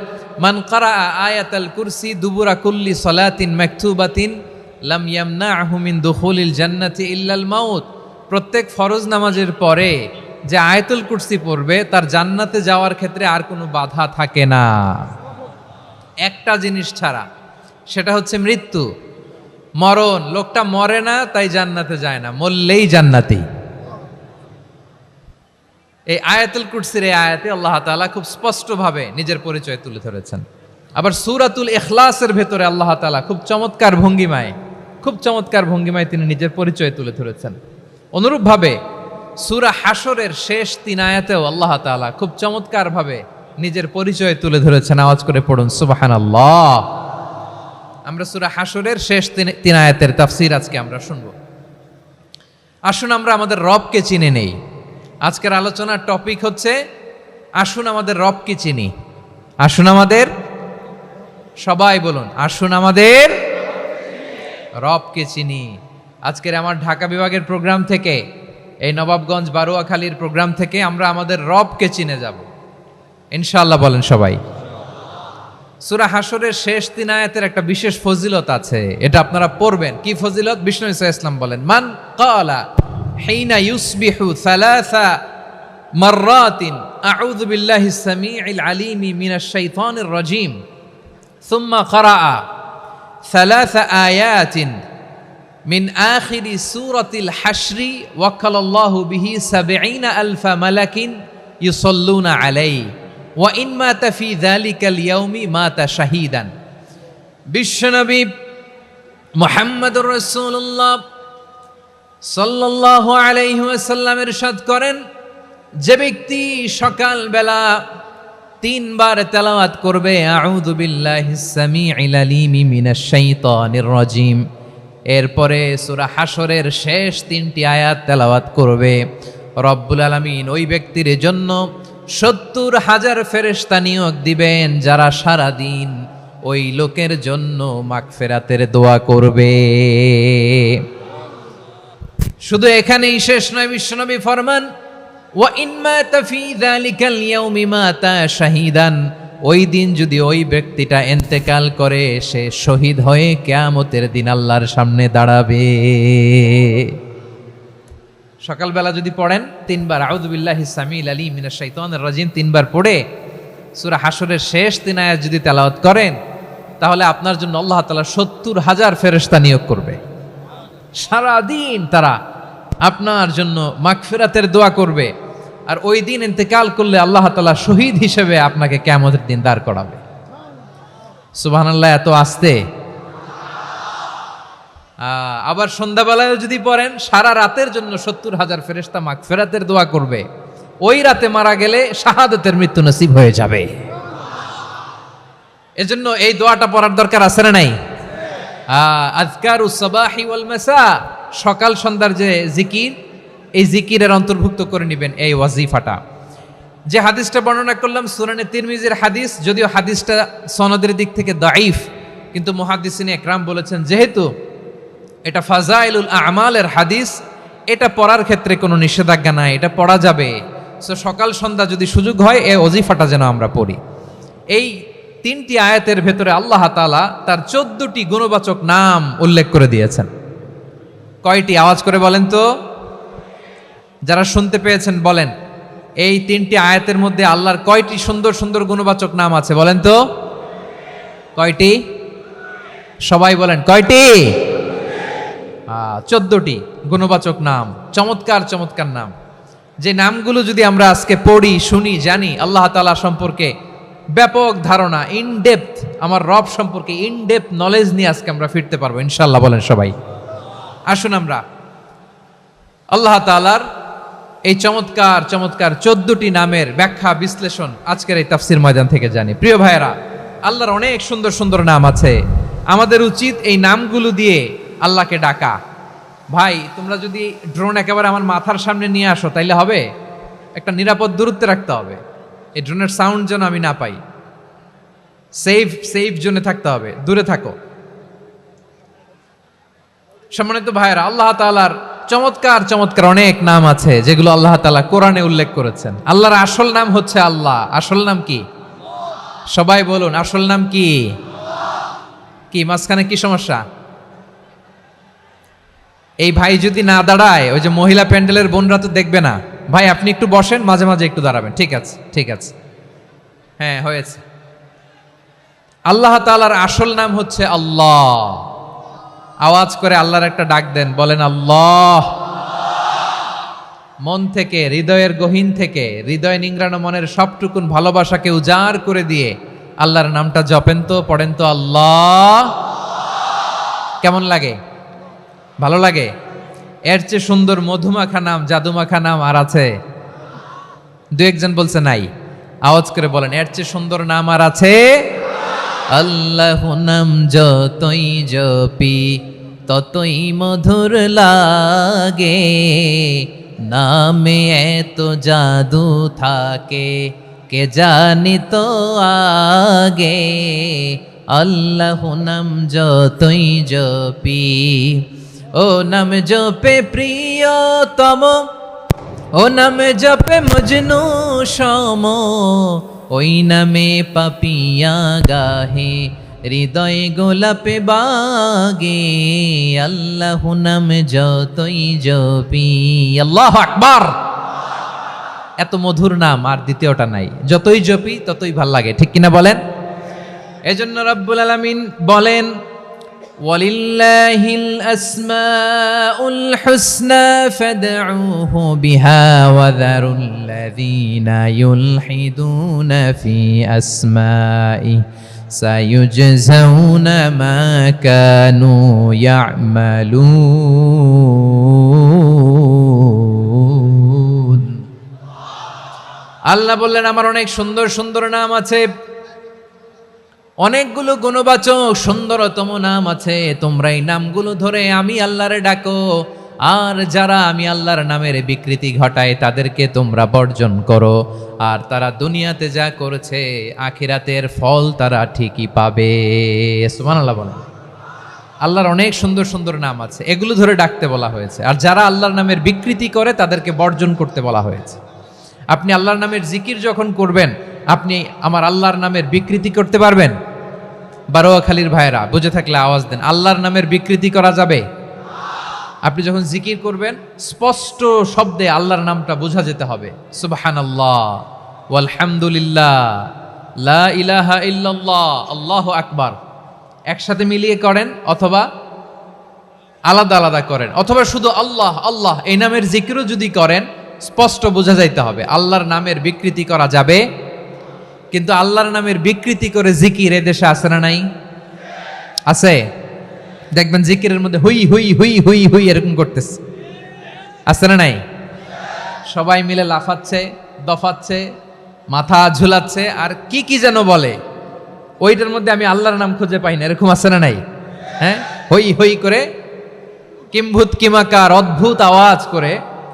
মান কারা আয়াতুল কুরসি দুবুরা কুল্লি সালাতিন মাকতুবাতিন লাম ইয়ামনাহু মিন দুখুলিল জান্নাতি ইল্লাল মাউত। প্রত্যেক ফরজ নামাজের পরে যে আয়াতুল কুরসি পড়বে তার জান্নাতে যাওয়ার ক্ষেত্রে আর কোনো বাধা থাকে না, একটা জিনিস ছাড়া, সেটা হচ্ছে মৃত্যু, মরণ। লোকটা মরে না তাই জান্নাতে যায় না, মরলেই জান্নাতি। এই আয়াতুল কুরসির এই আয়াতে আল্লাহ তাআলা খুব স্পষ্টভাবে নিজের পরিচয় তুলে ধরেছেন। আবার সূরাতুল ইখলাসের ভেতরে আল্লাহ তাআলা খুব চমৎকার ভঙ্গিমায় তিনি নিজের পরিচয় তুলে ধরেছেন। অনুরূপভাবে সূরা হাশরের শেষ 3 আয়াতেও আল্লাহ তাআলা খুব চমৎকারভাবে নিজের পরিচয় তুলে ধরেছেন। আওয়াজ করে পড়ুন সুবহানাল্লাহ। আমরা সূরা হাশরের শেষ 3 আয়াতের তাফসীর আজকে আমরা শুনব। আসুন আমরা আমাদের রবকে চিনে নেই। আজকের আলোচনার টপিক হচ্ছে আসুন আমাদের রবকে চিনি। আসুন আমাদের, সবাই বলুন, আসুন আমাদের রবকে চিনি। আজকের আমার ঢাকা বিভাগের প্রোগ্রাম থেকে, এই নবাবগঞ্জ বারুয়াখালীর প্রোগ্রাম থেকে আমরা আমাদের রবকে চিনে যাব ইনশাআল্লাহ। বলেন সবাই। সূরা হাশরের শেষ 3 আয়াতের একটা বিশেষ ফজিলত আছে, এটা আপনারা পড়বেন। কি ফজিলত? বিষ্ণু ইসা ইসলাম বলেন, মান ক্বালা হিনা ইউসবিহু সালাসা মাররাতিন আউযু বিল্লাহিস সামিউল আলিম মিনাশ শাইতানির রাজীম সুম্মা ক্বারাআ সালাসা আয়াতিন মিন আখিরি সূরাতিল হাশরি ওয়াক্কালাল্লাহু বিহি ৭০,০০০ মালাকিন ইউসাল্লুনা আলাইহি ওয়া ইন মাতা ফি যালিকাল ইয়াউমি মাতা শাহীদান। বিশ্বনবী মুহাম্মদুর রাসূলুল্লাহ সাল্লাল্লাহু আলাইহি ওয়াসাল্লাম ইরশাদ করেন, যে ব্যক্তি সকালবেলা 3 বার তেলাওয়াত করবে আউযু বিল্লাহিস সামিউল আলিম মিনাশ শাইতানির রাজীম, এরপরে সূরা হাশরের শেষ 3টি আয়াত তেলাওয়াত করবে, রব্বুল আলামিন ওই ব্যক্তির জন্য ৭০,০০০ ফেরেশতা নিয়োগ দিবেন, যারা সারা দিন ওই লোকের জন্য মাগফিরাতের দোয়া করবে। শুধু এখানেই শেষ নয়, বিশ্বনবী ফরমান, ওয়া ইন মাতা ফি যালিকাল ইয়াউমি মাতা শাহীদান, ওই দিন যদি ওই ব্যক্তিটা ইন্তেকাল করে, সে শহীদ হয়ে কিয়ামতের দিন আল্লাহর সামনে দাঁড়াবে। সকালবেলা যদি পড়েন 3 বার আউযু বিল্লাহিস সামিউল আলিম মিনাশ শাইতানির রাজীম 3 বার পড়ে সূরা হাশরের শেষ 3 আয়াত যদি তেলাওয়াত করেন, তাহলে আপনার জন্য আল্লাহ তাআলা ৭০,০০০ ফেরেশতা নিয়োগ করবে। সারা দিন তারা আপনার জন্য মাগফিরাতের দোয়া করবে, আর ওই দিন ইন্তেকাল করলে আল্লাহ তাআলা শহীদ হিসেবে আপনাকে কিয়ামতের দিন দাঁড় করাবে। সুবহানাল্লাহ। এত আস্তে। আবার সন্ধ্যাবেলায় যদি পড়েন, সারা রাতের জন্য ৭০,০০০ ফেরেশতা মাগফিরাতের দোয়া করবে। ওই রাতে মারা গেলে শাহাদাতের মৃত্যু নসিব হয়ে যাবে। এজন্য এই দোয়াটা পড়ার দরকার আছে না নাই? আযকারুস সাবাহি ওয়াল মাসা, সকাল সন্ধ্যার যে জিকির, এই জিকিরের অন্তর্ভুক্ত করে নেবেন এই ওয়াজিফাটা। যে হাদিসটা বর্ণনা করলাম সুনানে তিরমিজির হাদিস, যদিও হাদিসটা সনদের দিক থেকে দাঈফ, কিন্তু মুহাদ্দিসিনে একরাম বলেছেন যেহেতু এটা ফাজাইলুল আমালের হাদিস, এটা পড়ার ক্ষেত্রে কোনো নিষেধাজ্ঞা নাই, এটা পড়া যাবে। সো সকাল সন্ধ্যা যদি সুযোগ হয় এই ওয়াজিফাটা যেন আমরা পড়ি। এই 3টি আয়াতের ভেতরে আল্লাহ তাআলা তার 14টি গুণবাচক নাম উল্লেখ করে দিয়েছেন। কয়টি? আওয়াজ করে বলেন তো, যারা শুনতে পেয়েছেন বলেন। এই 3টি আয়াতের মধ্যে আল্লাহর কয়টি সুন্দর সুন্দর গুণবাচক নাম আছে বলেন তো? কয়টি? সবাই বলেন কয়টি? 14টি গুণবাচক নাম, চমৎকার চমৎকার নাম। যে নামগুলো যদি আমরা আজকে পড়ি, শুনি, জানি, আল্লাহ তাআলা সম্পর্কে ব্যাপক ধারণা, ইনডেপথ, আমার রব সম্পর্কে ইনডেপথ নলেজ নিয়ে আজকে আমরা ফিরতে পারবো ইনশাআল্লাহ। বলেন সবাই। আসুন আমরা আল্লাহ তাআলার এই চমৎকার চমৎকার 14টি নামের ব্যাখ্যা বিশ্লেষণ আজকের এই তাফসীর ময়দান থেকে জানি। প্রিয় ভাইয়েরা, আল্লাহর অনেক সুন্দর সুন্দর নাম আছে। আমাদের উচিত এই নামগুলো দিয়ে আল্লাহকে ডাকা। ভাই, তোমরা যদি ড্রোন একেবারে আমার মাথার সামনে নিয়ে আসো তাইলে হবে? একটা নিরাপদ দূরত্বে রাখতে হবে। এই ড্রোনের সাউন্ড যেন আমি না পাই। সেফ জোনে থাকতে হবে, দূরে থাকো। সম্মানিত ভাইয়েরা, আল্লাহ তাআলার চমৎকার চমৎকার অনেক নাম আছে যেগুলো আল্লাহ তাআলা কোরআনে উল্লেখ করেছেন। আল্লাহর আসল নাম হচ্ছে আল্লাহ। আসল নাম কি? সবাই বলুন, আসল নাম কি? কি মাঝখানে কি সমস্যা? এই ভাই যদি না দাঁড়ায়, ওই যে মহিলা প্যান্ডেলের বোনরা তো দেখবে না। ভাই আপনি একটু বসেন, মাঝে মাঝে একটু দাঁড়াবেন। ঠিক আছে, ঠিক আছে, হ্যাঁ হয়েছে। আল্লাহ তাআলার আসল নাম হচ্ছে আল্লাহ। আওয়াজ করে আল্লাহর একটা ডাক দেন, বলেন আল্লাহ। মন থেকে, হৃদয়ের গহীন থেকে, হৃদয় নিংড়ানো মনের সবটুকুন ভালোবাসাকে উজাড় করে দিয়ে আল্লাহর নামটা জপেন তো, পড়েন তো আল্লাহ। কেমন লাগে? ভালো লাগে? এর চেয়ে সুন্দর মধুমাখা নাম, জাদুমাখা নাম আর আছে? দু একজন বলছে নাই। আওয়াজ করে বলেন, এর চেয়ে সুন্দর নাম আর আছে? আল্লাহ নাম যতই জপি ততই মধুর লাগে, নামে এত জাদু থাকে কে জানি তো আগে। আল্লাহ নাম যতই জপি, ও নাম জপে প্রিয়তম, ও নামে জপে মজনু সম, ওই নামে পাপিয়া গাহে হৃদয় গোলাপে বাগে। আল্লাহ নাম যতই জপি। আল্লাহু আকবার। এত মধুর নাম আর দ্বিতীয়টা নাই। যতই জপি ততই ভাল লাগে, ঠিক কিনা বলেন? এজন্য রব্বুল আলামিন বলেন, ওয়ালিল্লাহিল আসমাউল হুসনা ফাদউহু বিহা ওয়া যারুল্লাযীনা ইউলহিদুনা ফি আসমাই সায়ুজজাউনা মা কানু ইয়ামালুন। আল্লাহ বললেন, আমার অনেক সুন্দর সুন্দর নাম আছে, অনেকগুলো গুণবাচক সুন্দরতম নাম আছে। তোমরা এই নামগুলো ধরে আমি আল্লাহরে ডাকো, আর যারা আমি আল্লাহর নামের বিকৃতি ঘটায় তাদেরকে তোমরা বর্জন করো। আর তারা দুনিয়াতে যা করেছে আখিরাতের ফল তারা ঠিকই পাবে। সুবহানাল্লাহ বলেন। আল্লাহর অনেক সুন্দর সুন্দর নাম আছে, এগুলো ধরে ডাকতে বলা হয়েছে। আর যারা আল্লাহর নামের বিকৃতি করে তাদেরকে বর্জন করতে বলা হয়েছে। আপনি আল্লাহর নামের জিকির যখন করবেন, আপনি আমার আল্লাহর নামের বিকৃতি করতে পারবেন? বারোয়াখালীর ভাইরা বুঝে থাকলে আওয়াজ দেন, আল্লাহর নামের বিকৃতি করা যাবে? আপনি যখন জিকির করবেন স্পষ্ট শব্দে আল্লাহর নামটা বোঝা যেতে হবে। সুবহানাল্লাহ, ওয়ালহামদুলিল্লাহ, লা ইলাহা ইল্লাল্লাহ, আল্লাহু আকবার। একসাথে মিলিয়ে করেন অথবা আলাদা আলাদা করেন, অথবা শুধু আল্লাহ আল্লাহ এই নামের জিকিরও যদি করেন স্পষ্ট বোঝা যাইতে হবে। আল্লাহর নামের বিকৃতি করা যাবে, কিন্তু আল্লাহর নামের বিকৃতি করে জিকির এদেশে আছে না নাই? আছে। দেখবেন জিকিরের মধ্যে হুই হুই হুই হুই হুই এরকম করতেছে, আছে না নাই? সবাই মিলে লাফাচ্ছে, দফাচ্ছে, মাথা ঝুলাচ্ছে, আর কি কি যেন বলে, ওইটার মধ্যে আমি আল্লাহর নাম খুঁজে পাই না, এরকম আছে না নাই? হ্যাঁ, হই হই করে কিম্ভূত কিমাকার অদ্ভুত আওয়াজ করে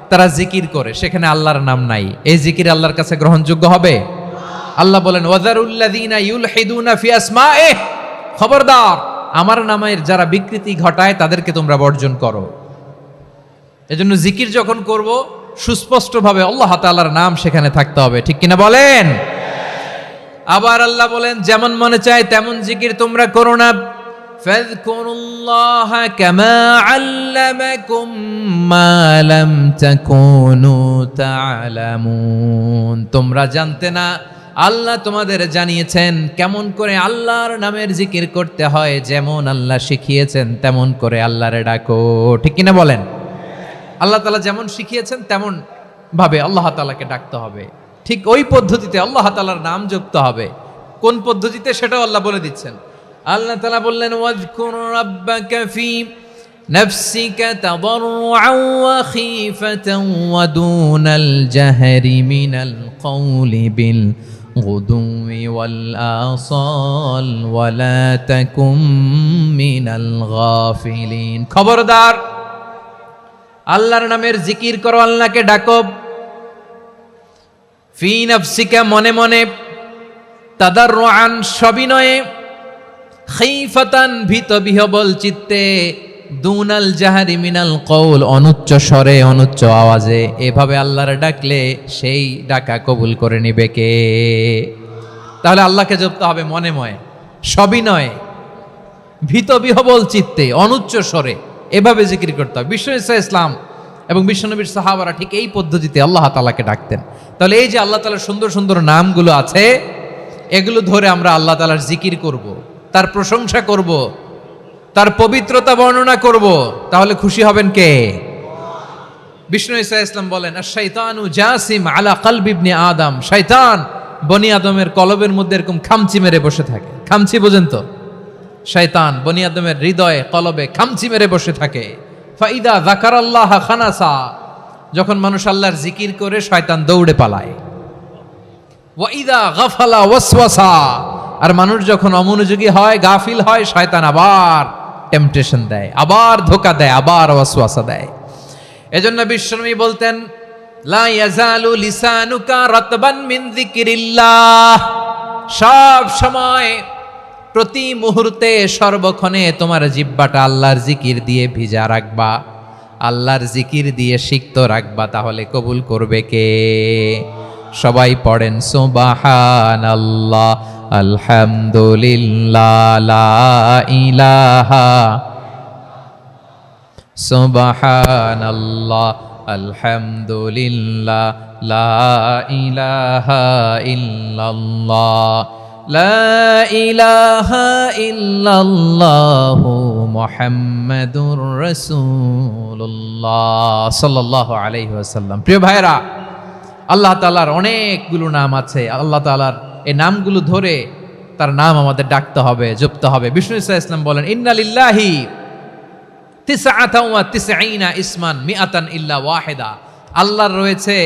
তারা জিকির করে, সেখানে আল্লাহর নাম নাই। এই জিকির আল্লাহর কাছে গ্রহণযোগ্য হবে? আল্লাহ বলেন, ওয়াযারুল্লাযীনা ইউলহিদুনা ফি আসমাইহি, খবরদার আমার নামের যারা বিকৃতি ঘটায় তাদেরকে তোমরা বর্জন করো। এজন্য জিকির যখন করব সুস্পষ্টভাবে আল্লাহ তাআলার নাম সেখানে থাকতে হবে, ঠিক কিনা বলেন? আবার আল্লাহ বলেন, যেমন মনে চায় তেমন জিকির তোমরা করো না। ফাযকুরুল্লাহা কামা আল্লামাকুম মা লাম তাকুনু তা'লামুন। তোমরা জানতে না আল্লাহ তোমাদের জানিয়েছেন কেমন করে আল্লাহর নামের জিকির করতে হয়, যেমন আল্লাহ শিখিয়েছেন তেমন করে আল্লাহরে ডাকো। ঠিক কিনা বলেন? আল্লাহ তাআলা যেমন শিখিয়েছেন তেমন ভাবে আল্লাহ তাআলাকে ডাকতে হবে, ঠিক ওই পদ্ধতিতে আল্লাহ তাআলার নাম জপতে হবে। কোন পদ্ধতিতে সেটাও আল্লাহ বলে দিচ্ছেন। আল্লাহ তাআলা বললেন, ওয়াজকুর রাব্বাকা ফি নাফসিকা তাদাররুআন ওয়া খীফাতান ওয়া দুনাল জাহরি মিনাল কওলি বিল গুদুই ওয়াল আসাল ওয়া লা তাকুম মিনাল গাফিলিন। খবরদার, আল্লাহর নামের জিকির করো, আল্লাহকে ডাকো। ফি নাফসিকা, মনে মনে, তাদাররুআন, সবিনয়ে, খীফাতান, ভীত বিহবল চিত্তে, দুনাল জাহারি মিনাল কওল, অনুচ্চ স্বরে অনুচ্চ আওয়াজে। এভাবে আল্লাহর ডাকলে সেই ডাকা কবুল করে নিবে কে? তাহলে আল্লাহকে জপতে হবে মনে মনে, সবিনয়ে, ভীত বিহবল চিত্তে, অনুচ্চ স্বরে, এভাবে জিকির করতে হবে। বিশ্ব ইসলাম এবং বিশ্বনবীর সাহাবারা ঠিক এই পদ্ধতিতে আল্লাহ তাআলাকে ডাকতেন। তাহলে এই যে আল্লাহ তাআলার সুন্দর সুন্দর নামগুলো আছে, এগুলো ধরে আমরা আল্লাহ তাআলার জিকির করব, তার প্রশংসা করব, তার পবিত্রতা বর্ণনা করব, তাহলে খুশি হবেন কে? বিষ্ণু ঈসা ইসলাম বলেন, আশ-শাইতানু জাসিম আলা কলবি ইবনে আদম, শয়তান বনি আদমের কলবের মধ্যে এরকম খামচি মেরে বসে থাকে। খামচি বোঝেন তো? শয়তান বনি আদমের হৃদয়ে কলবে খামচি মেরে বসে থাকে। ফাইদা যাকারাল্লাহ খানাসা, যখন মানুষ আল্লাহর জিকির করে শয়তান দৌড়ে পালায়। ওয়াইদা গাফালা ওয়াসওয়াসা, আর মানুষ যখন অমনোযোগী হয়, গাফিল হয়, শয়তান আবার টেম্পটেশন দেয়, আবার ধোঁকা দেয়, আবার ওয়াসওয়াসা দেয়। এজন্য বিশ্বনবী বলতেন, লা ইয়াজালু লিসানুকা রাতবান মিন যিকরিল্লাহ, সব সময়, প্রতি মুহূর্তে, সর্বক্ষণে তোমার জিহ্বাটা আল্লাহর জিকির দিয়ে ভিজা রাখবা, আল্লাহর জিকির দিয়ে সিক্ত রাখবা, তাহলে কবুল করবে কে? সবাই পড়েন সুবহানাল্লাহ, আলহামদুলিল্লাহ, লা ইলাহা, সুবহানাল্লাহ, আলহামদুলিল্লাহ, লা ইলাহা ইল্লাল্লাহ, লা ইলাহা ইল্লাল্লাহু মুহাম্মাদুর রাসূলুল্লাহ সাল্লাল্লাহু আলাইহি ওয়াসাল্লাম। প্রিয় ভাইরা, আল্লাহ তাআলার অনেকগুলো নাম আছে। আল্লাহ তাআলার এই নামগুলো ধরে তার নাম আমাদের ডাকতে হবে, জপতে হবে। বিষ্ণু ঈসা ইসলাম বলেন, ইন্না লিল্লাহি তিসআতান ওয়া তিসঈনা ইসমান মিআতান ইল্লা ওয়াহিদা, আল্লাহর রয়েছে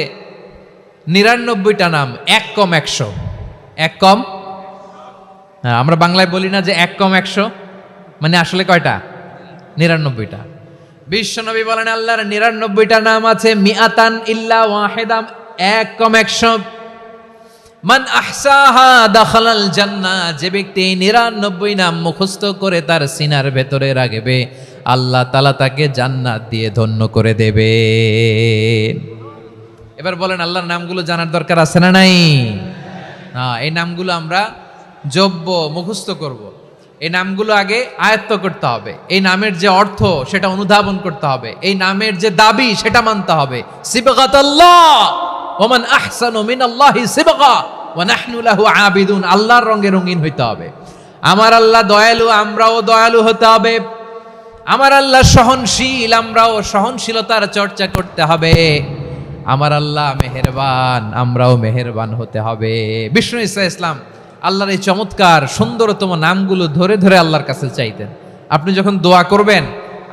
99টা নাম, এক কম 100। এক কম, আমরা বাংলায় বলি না যে এক কম 100, মানে আসলে কয়টা? 99টা। বিশ্বনবী বলেন, আল্লাহর 99টা নাম আছে, মিআতান ইল্লা ওয়াহিদা, এক কম 100। মান আহসাহা দাখালাল জান্নাহ, যে ব্যক্তি 99 নাম মুখস্থ করে তার সিনার ভেতরে রাখবে, আল্লাহ তাআলা তাকে জান্নাত দিয়ে ধন্য করে দেবে। এবার বলেন, আল্লাহর নামগুলো জানার দরকার আছে না নাই? এই নামগুলো আমরা জপব, মুখস্থ করব। এই নামগুলো আগে আয়ত্ত করতে হবে। এই নামের যে অর্থ সেটা অনুধাবন করতে হবে। এই নামের যে দাবি সেটা মানতে হবে। সিবগাতাল্লাহ ওয়া মান আহসানু মিনাল্লাহি সিবগা ওয়া নাহনু লাহু আবিদুন, আল্লাহর রঙে রঙিন হইতে হবে। আমার আল্লাহ দয়ালু, আমরাও দয়ালু হতে হবে। আমার আল্লাহ সহনশীল, আমরাও সহনশীলতার চর্চা করতে হবে। আমার আল্লাহ মেহেরবান, আমরাও মেহেরবান হতে হবে। বিষ্ণু ঈসা ইসলাম আল্লাহর এই চমৎকার সুন্দরতম নামগুলো ধরে ধরে আল্লাহর কাছে চাইতেন। আপনি যখন দোয়া করবেন,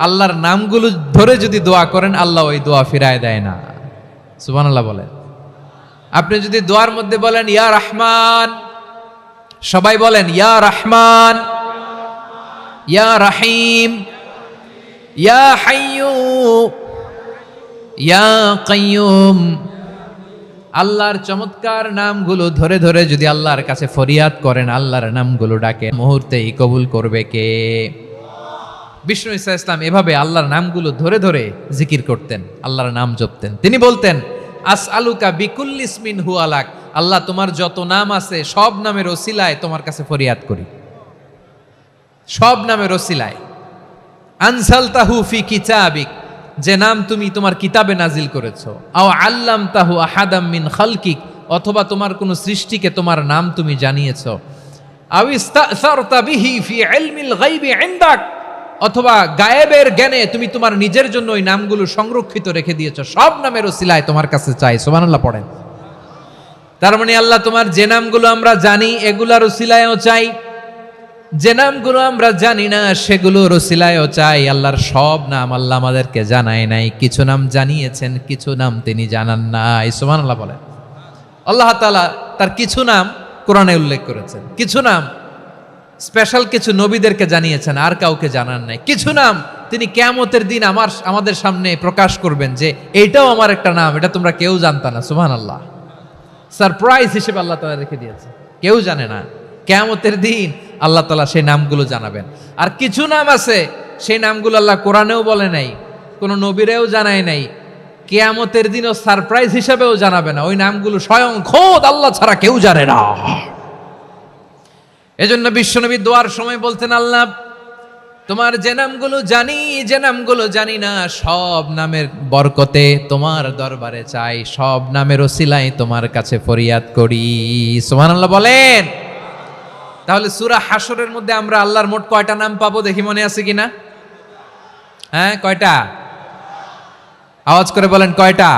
আল্লাহর নামগুলো ধরে যদি দোয়া করেন, আল্লাহ ওই দোয়া ফিরায় দেয় না। সুবহানাল্লাহ বলেন। আপনি যদি দোয়ার মধ্যে বলেন ইয়া রহমান, সবাই বলেন ইয়া রহমান, ইয়া রহিম, ইয়া হাইয়্যু, ইয়া কাইয়্যুম, আল্লাহর চমৎকার নামগুলো ধরে ধরে যদি আল্লাহর কাছে ফরিয়াদ করেন, আল্লাহর নামগুলো ডাকে, মুহূর্তেই কবুল করবে কে? বিষ্ণু ঈসা ইসলাম এভাবে আল্লাহর নামগুলো ধরে ধরে জিকির করতেন, আল্লাহর নাম জপতেন। তিনি বলতেন, আসআলুকা বিকুল্লি ইসমিন হুয়া লাক, আল্লাহ তোমার যত নাম আছে সব নামের ওসিলায় তোমার কাছে ফরিয়াদ করি, সব নামের ওসিলায়। আনসালতাহু ফি কিতাবিক, যে নাম তুমি তোমার কিতাবে নাজিল করেছো। আও আল্লামতাহু আহাদাম মিন খালকিক, অথবা তোমার কোনো সৃষ্টিকে তোমার নাম তুমি জানিয়েছো, আও ইস্তাসারতা বিহি ফি ইলমিল গায়বি ইনদাক, অথবা গায়েবের জ্ঞানে তুমি তোমার নিজের জন্য ওই নামগুলো সংরক্ষিত রেখে দিয়েছো। সব নামের ওসিলায় তোমার কাছে চাই। সুবহানাল্লাহ পড়েন। তার মানে আল্লাহ তোমার যে নামগুলো আমরা জানি এগুলার ওসিলায়ও চাই, যে নামগুলো আমরা জানি না সেগুলোর ওসিলায়ও চাই। আল্লাহর সব নাম আল্লাহ আমাদেরকে জানায় নাই, কিছু নাম জানিয়েছেন, কিছু নাম তিনি জানান নাই। সুবহানাল্লাহ বলেন। আল্লাহ তাআলা তার কিছু নাম কোরআনে উল্লেখ করেছেন, কিছু নাম স্পেশাল কিছু নবীদেরকে জানিয়েছেন, আর কাউকে জানান নাই। কিছু নাম তিনি কিয়ামতের দিন আমাদের সামনে প্রকাশ করবেন যে এইটাও আমার একটা নাম, এটা তোমরা কেউ জানতা না। সুবহানাল্লাহ, সারপ্রাইজ হিসেবে আল্লাহ তাআলা রেখে দিয়েছে, কেউ জানে না। কিয়ামতের দিন আল্লাহ তাআলা সেই নামগুলো জানাবেন। আর কিছু নাম আছে সেই নামগুলো আল্লাহ কোরআনেও বলে নাই, কোনো নবীরেও জানায় নাই, কিয়ামতের দিনও সারপ্রাইজ হিসেবেও জানাবে না। ওই নামগুলো স্বয়ং খোদ আল্লাহ ছাড়া কেউ জানে না। এজন্য বিশ্বনবী দোয়ার সময় বলতেন, আল্লাহ তোমার যে নামগুলো জানি, যে নামগুলো জানি না, সব নামের বরকতে তোমার দরবারে চাই, সব নামের ওসিলায় তোমার কাছে ফরিয়াদ করি। সুবহানাল্লাহ বলেন। তাহলে সূরা হাশরের মধ্যে আমরা আল্লাহর মোট কয়টা নাম পাবো দেখি, মনে আছে কিনা? হ্যাঁ, কয়টা? আওয়াজ করে বলেন, কয়টা?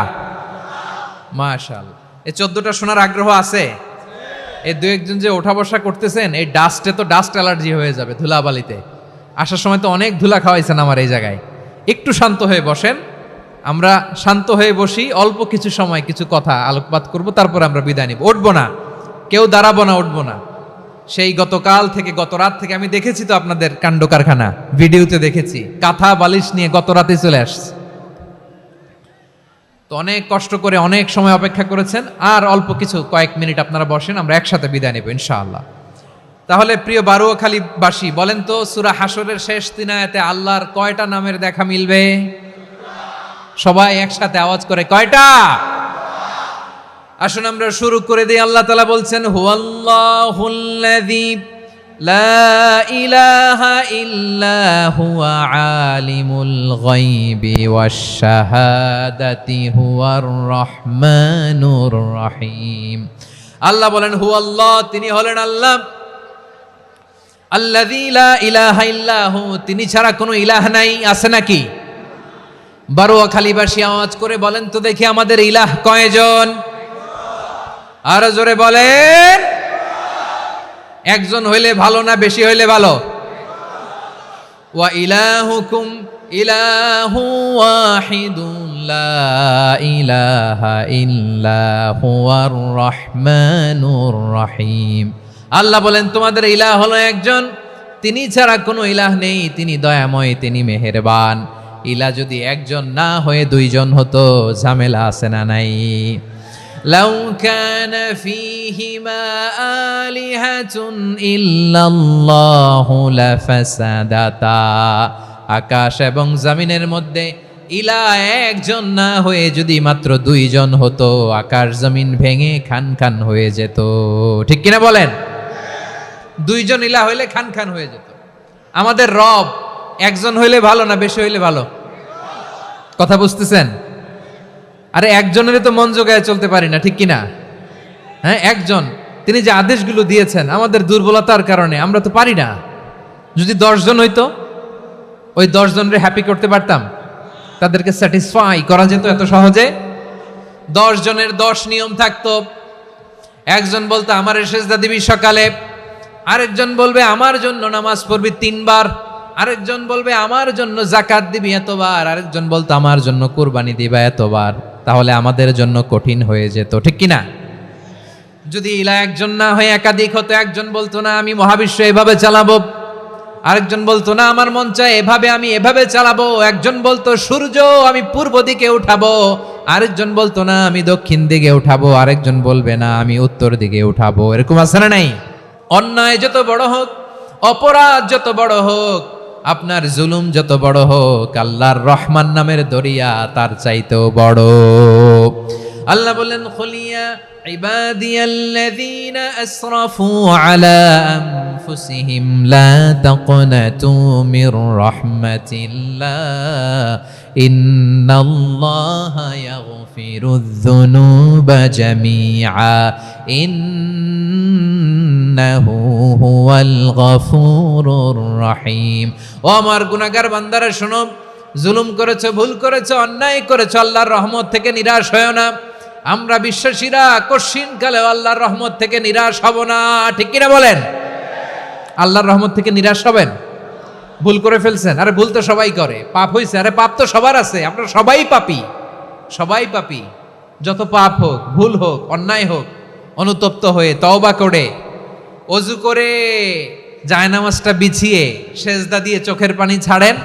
মাশাআল্লাহ। এই 14টা শোনার আগ্রহ আছে? এই দু একজন যে ওঠা বসা করতেছেন, এই ডাস্টে তো ডাস্ট অ্যালার্জি হয়ে যাবে, ধুলাবালিতে আসার সময় তো অনেক ধুলা খাওয়াইছেন আমার এই জায়গায়। একটু শান্ত হয়ে বসেন, আমরা শান্ত হয়ে বসি, অল্প কিছু সময় কিছু কথা আলোকপাত করব, তারপর আমরা বিদায় নিব। উঠবো না, কেউ দাঁড়াবো না, উঠবো না। সেই গতকাল থেকে, গত রাত থেকে আমি দেখেছি তো আপনাদের কাণ্ড কারখানা, ভিডিওতে দেখেছি, কাঁথা বালিশ নিয়ে গত রাতে চলে আসছে। তো অনেক কষ্ট করে অনেক সময় অপেক্ষা করেছেন, আর অল্প কিছু কয়েক মিনিট আপনারা বসেন, আমরা একসাথে বিদায় নেব ইনশাআল্লাহ। তাহলে প্রিয় বারুয়াখালীবাসী, বলেন তো সূরা হাশরের শেষ 3 আয়াতে আল্লাহর কয়টা নামের দেখা মিলবে? সবাই একসাথে আওয়াজ করে, কয়টা? আসুন আমরা শুরু করে দিই। আল্লাহ তাআলা বলছেন, হুয়াল্লাহুল্লাযী লা ইলাহা ইল্লা হুয়া আলিমুল গায়বি ওয়াশ শাহাদাতি হুয়ার রহমানুর রহিম। আল্লাহ বলেন, হুয়াল্লাহ, তিনি হলেন আল্লাহ, আল্লাযী লা ইলাহা ইল্লাহু, তিনি ছাড়া কোনো ইলাহ নাই। আছে নাকি? বারুয়াখালীবাসী আওয়াজ করে বলেন তো দেখি, আমাদের ইলাহ কয়জন? আর জোরে বলেন। একজন হইলে ভালো না বেশি হইলে ভালো? ওয়া ইলাহুকুম ইলাহু ওয়াহিদুন লা ইলাহা ইল্লা হুয়ার রহমানুর রহিম। আল্লাহ বলেন, তোমাদের ইলাহ হলো একজন, তিনি ছাড়া কোনো ইলাহ নেই, তিনি দয়াময়, তিনি মেহেরবান। ইলাহ যদি একজন না হয়ে দুইজন হতো, ঝামেলা আছে না নাই? লাউ কানা ফীহিমা আলিহাতুন ইল্লাল্লাহু লাফাসাদাতা, আকাশ এবং জমিনের মধ্যে ইলাহ একজন না হয়ে যদি মাত্র দুইজন হতো, আকাশ জমিন ভেঙে খান খান হয়ে যেত। ঠিক কিনা বলেন? দুইজন ইলাহ হইলে খান খান হয়ে যেত। আমাদের রব একজন হইলে ভালো না বেশি হইলে ভালো? কথা বুঝতেছেন? আরে একজনের তো মন জোগায় চলতে পারি না, ঠিক কিনা? হ্যাঁ, একজন, তিনি যে আদেশগুলো দিয়েছেন আমাদের দুর্বলতার কারণে আমরা তো পারি না। যদি 10 জন হইতো, ওই 10 জনরে হ্যাপি করতে পারতাম, তাদেরকে স্যাটিসফাই করা যেত এত সহজে। 10 জনের 10 নিয়ম থাকতো। একজন বলতো আমার সেজদা দিবি সকালে, আরেকজন বলবে আমার জন্য নামাজ পড়বি 3 বার, আরেকজন বলবে আমার জন্য যাকাত দিবি এতবার, আরেকজন বলতো আমার জন্য কুরবানি দিবা এতবার। তাহলে আমাদের জন্য কঠিন হয়ে যেত, ঠিক কিনা? যদি ইলাহ একজন না হয়ে একাধিক হতো, একজন বলতো না আমি মহাবিশ্ব এভাবে চালাবো, আরেকজন বলতো না আমার মন চায় এভাবে, আমি এভাবে চালাবো, একজন বলতো সূর্য আমি পূর্ব দিকে উঠাবো, আরেকজন বলতো না আমি দক্ষিণ দিকে উঠাবো, আরেকজন বলবে না আমি উত্তর দিকে উঠাবো। এরকম আছে না নাই? অন্যায় যত বড় হোক, অপরাধ যত বড় হোক, আপনার জুলুম যত বড় হোক, আল্লাহর রহমান নামের দরিয়া তার চাইতেও বড়। আল্লাহ বললেন, খুলিয়া ইবাদিয়াল্লাযীনা আসরাফু আলা أنفسهم لا تقنطوا من رحمة الله إن الله يغفر الذنوب جميعا إنه هو الغفور الرحيم ও আমার গুনাহগার বান্দারা শোনো, জুলুম করেছো, ভুল করেছো, অন্যায় করেছো, আল্লাহর রহমত থেকে নিরাশ হয়ো না। আমরা বিশ্বাসীরা কঠিন কালে আল্লাহর রহমত থেকে নিরাশ হব না, ঠিক কিনা বলেন? আল্লাহর রহমত থেকে নিরাশ হবেন? ভুল করে ফেলছেন, আরে ভুল তো সবাই করে, পাপ হয়েছে, আরে পাপ তো সবার আছে, আপনারা সবাই পাপী, সবাই পাপী। যত পাপ হোক, ভুল হোক, অন্যায় হোক, অনুতপ্ত হয়ে তওবা করে ওযু করে জায়নামাজটা বিছিয়ে সেজদা দিয়ে চোখের পানি ছাড়েন।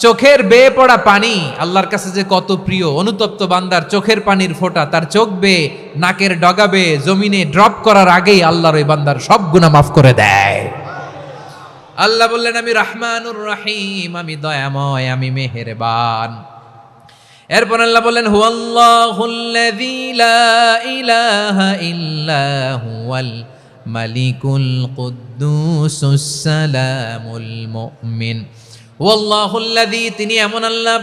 চোখের বেয়ে পড়া পানি আল্লাহর কাছে যে কত প্রিয়। অনুতপ্ত বান্দার চোখের পানির ফোঁটা তার চোখ বেয়ে, নাকের ডগা বেয়ে জমিনে ড্রপ করার আগেই আল্লাহর ওই বান্দার সব গুনাহ মাফ করে দেয়। আল্লাহ বললেন আমি রহমানুর রহিম, আমি দয়াময়, আমি মেহেরবান। এরপর আল্লাহ বললেন হুয়াল্লাহুল্লাযী লা ইলাহা ইল্লা হুয়াল মালিকুল কুদ্দুসুস সালামুল মুমিন। ওয়াল্লাহুল্লাযী, তিনি এমন আল্লাহ,